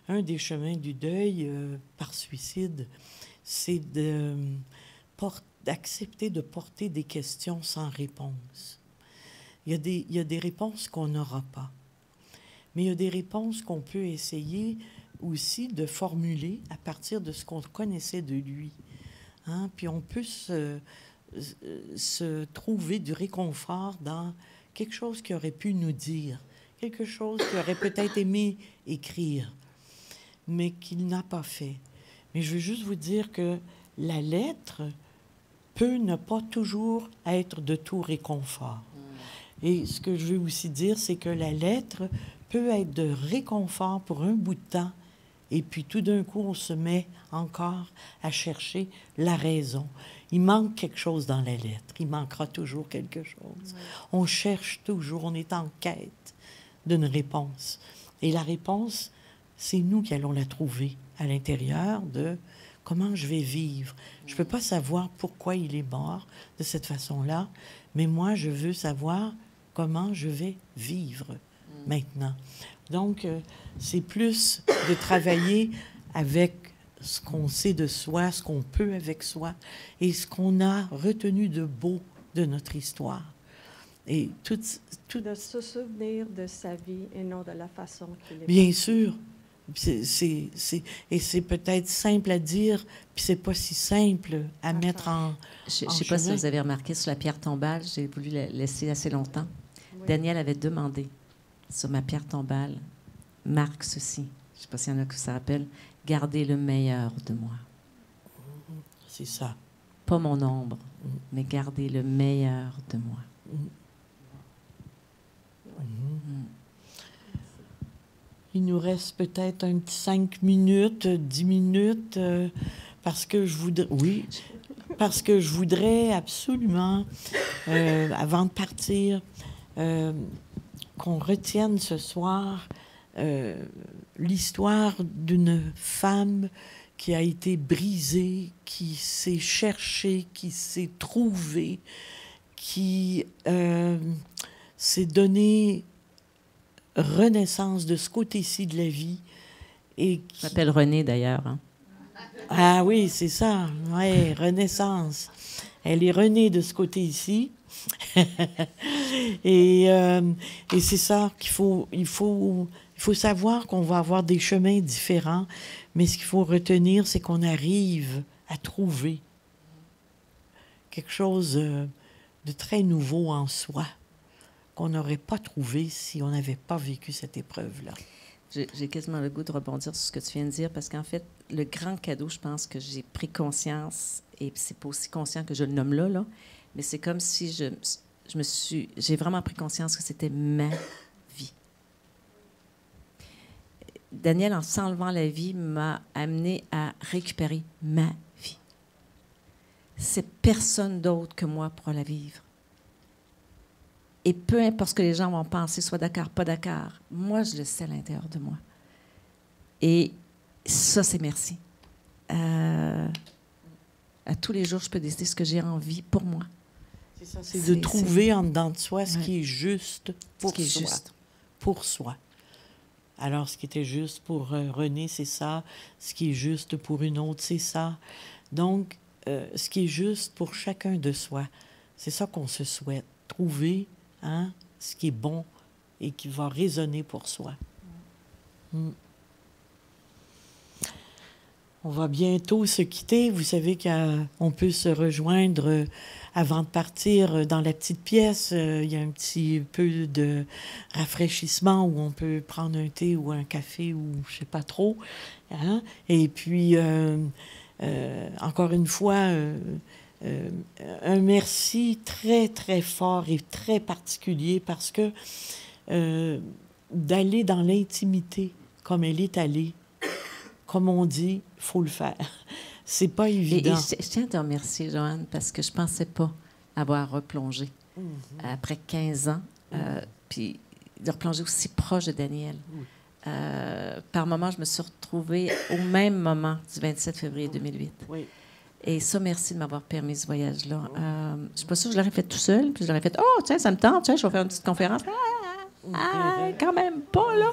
un des chemins du deuil par suicide, c'est d'accepter de porter des questions sans réponse. Il y a des réponses qu'on n'aura pas. Mais il y a des réponses qu'on peut essayer aussi de formuler à partir de ce qu'on connaissait de lui. Hein? Puis on peut se trouver du réconfort dans quelque chose qu'il aurait pu nous dire, quelque chose qu'il aurait peut-être aimé écrire, mais qu'il n'a pas fait. Mais je veux juste vous dire que la lettre peut ne pas toujours être de tout réconfort. Et ce que je veux aussi dire, c'est que la lettre peut être de réconfort pour un bout de temps, et puis tout d'un coup, on se met encore à chercher la raison. Il manque quelque chose dans la lettre. Il manquera toujours quelque chose. On cherche toujours, on est en quête d'une réponse. Et la réponse, c'est nous qui allons la trouver à l'intérieur de comment je vais vivre. Je ne peux pas savoir pourquoi il est mort de cette façon-là, mais moi, je veux savoir comment je vais vivre maintenant. Donc, c'est plus de travailler avec ce qu'on sait de soi, ce qu'on peut avec soi, et ce qu'on a retenu de beau de notre histoire. Et tout De se souvenir de sa vie et non de la façon qu'il est. Bien sûr. Et c'est peut-être simple à dire, puis c'est pas si simple à mettre en Je ne sais pas si vous avez remarqué sur la pierre tombale, j'ai voulu la laisser assez longtemps. Oui. Daniel avait demandé sur ma pierre tombale, marque ceci. Je ne sais pas s'il y en a qui se rappellent. Gardez le meilleur de moi. C'est ça. Pas mon ombre, mais gardez le meilleur de moi. Il nous reste peut-être un petit 5 minutes, 10 minutes, parce que je voudrais... Oui, parce que je voudrais absolument, avant de partir, qu'on retienne ce soir l'histoire d'une femme qui a été brisée, qui s'est cherchée, qui s'est trouvée, qui s'est donnée renaissance de ce côté-ci de la vie. Et qui... Je m'appelle Renée, d'ailleurs. Hein? Ah oui, c'est ça. Oui, renaissance. Elle est renée de ce côté-ci. et c'est ça qu'il faut... Il faut savoir qu'on va avoir des chemins différents, mais ce qu'il faut retenir, c'est qu'on arrive à trouver quelque chose de très nouveau en soi qu'on n'aurait pas trouvé si on n'avait pas vécu cette épreuve-là. J'ai quasiment le goût de rebondir sur ce que tu viens de dire, parce qu'en fait, le grand cadeau, je pense que j'ai pris conscience, et c'est pas aussi conscient que je le nomme là, mais c'est comme si j'ai vraiment pris conscience que c'était ma vie. Daniel, en s'enlevant la vie, m'a amené à récupérer ma vie. C'est personne d'autre que moi pour la vivre. Et peu importe ce que les gens vont penser, soit d'accord, pas d'accord, moi, je le sais à l'intérieur de moi. Et ça, c'est merci. À tous les jours, je peux décider ce que j'ai envie pour moi. C'est ça, c'est de trouver en dedans de soi ce qui est juste pour soi. Juste. Pour soi. Alors, ce qui était juste pour René, c'est ça. Ce qui est juste pour une autre, c'est ça. Donc, ce qui est juste pour chacun de soi, c'est ça qu'on se souhaite. Trouver ce qui est bon et qui va résonner pour soi. On va bientôt se quitter. Vous savez qu'on peut se rejoindre avant de partir dans la petite pièce. Il y a un petit peu de rafraîchissement où on peut prendre un thé ou un café ou je ne sais pas trop. Et puis, encore une fois... un merci très, très fort et très particulier parce que d'aller dans l'intimité comme elle est allée, comme on dit, il faut le faire. C'est pas évident. Et je tiens à te remercier, Joanne, parce que je ne pensais pas avoir replongé après 15 ans, puis de replonger aussi proche de Daniel. Par moment, je me suis retrouvée au même moment du 27 février 2008. Oui. Et ça, merci de m'avoir permis ce voyage-là. Je ne suis pas sûre que je l'aurais fait tout seul. Puis je l'aurais fait, oh, tiens, ça me tente, tiens, je vais faire une petite conférence. Quand même pas, là.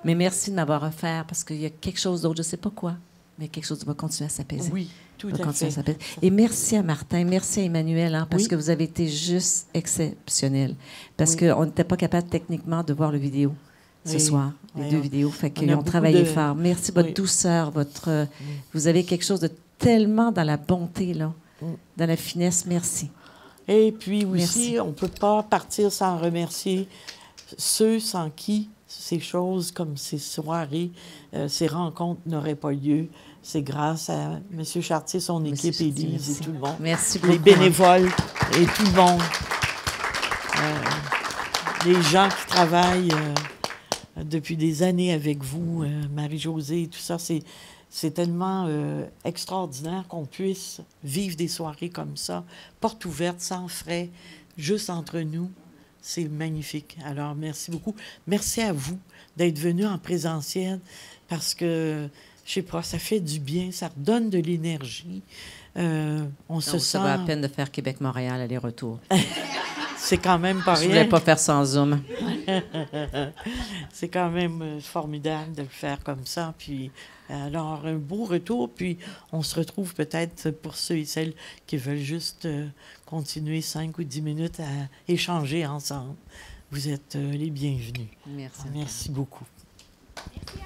Mais merci de m'avoir offert parce qu'il y a quelque chose d'autre, je ne sais pas quoi, mais quelque chose qui va continuer à s'apaiser. Oui, tout à fait. Et merci à Martin, merci à Emmanuel, parce que vous avez été juste exceptionnels. Parce qu'on n'était pas capable techniquement de voir le vidéo ce soir, les deux vidéos. Fait qu'ils ont travaillé fort. Merci de votre douceur, vous avez quelque chose de tellement dans la bonté, là, dans la finesse. Merci. Et puis aussi, on ne peut pas partir sans remercier ceux sans qui ces choses comme ces soirées, ces rencontres n'auraient pas lieu. C'est grâce à M. Chartier, son équipe, Chartier, Élise merci. et tout le monde. Merci beaucoup. Les bénévoles et tout le monde. Les gens qui travaillent depuis des années avec vous, Marie-Josée et tout ça, c'est tellement extraordinaire qu'on puisse vivre des soirées comme ça, porte ouverte, sans frais, juste entre nous. C'est magnifique. Alors, merci beaucoup. Merci à vous d'être venus en présentiel parce que, je sais pas, ça fait du bien, ça redonne de l'énergie. On se sent... Ça va à peine de faire Québec-Montréal aller-retour. C'est quand même pas rien. Je voulais pas faire sans Zoom. C'est quand même formidable de le faire comme ça. Puis, alors, un beau retour. Puis, on se retrouve peut-être pour ceux et celles qui veulent juste continuer 5 ou 10 minutes à échanger ensemble. Vous êtes les bienvenus. Merci. Merci beaucoup. Merci.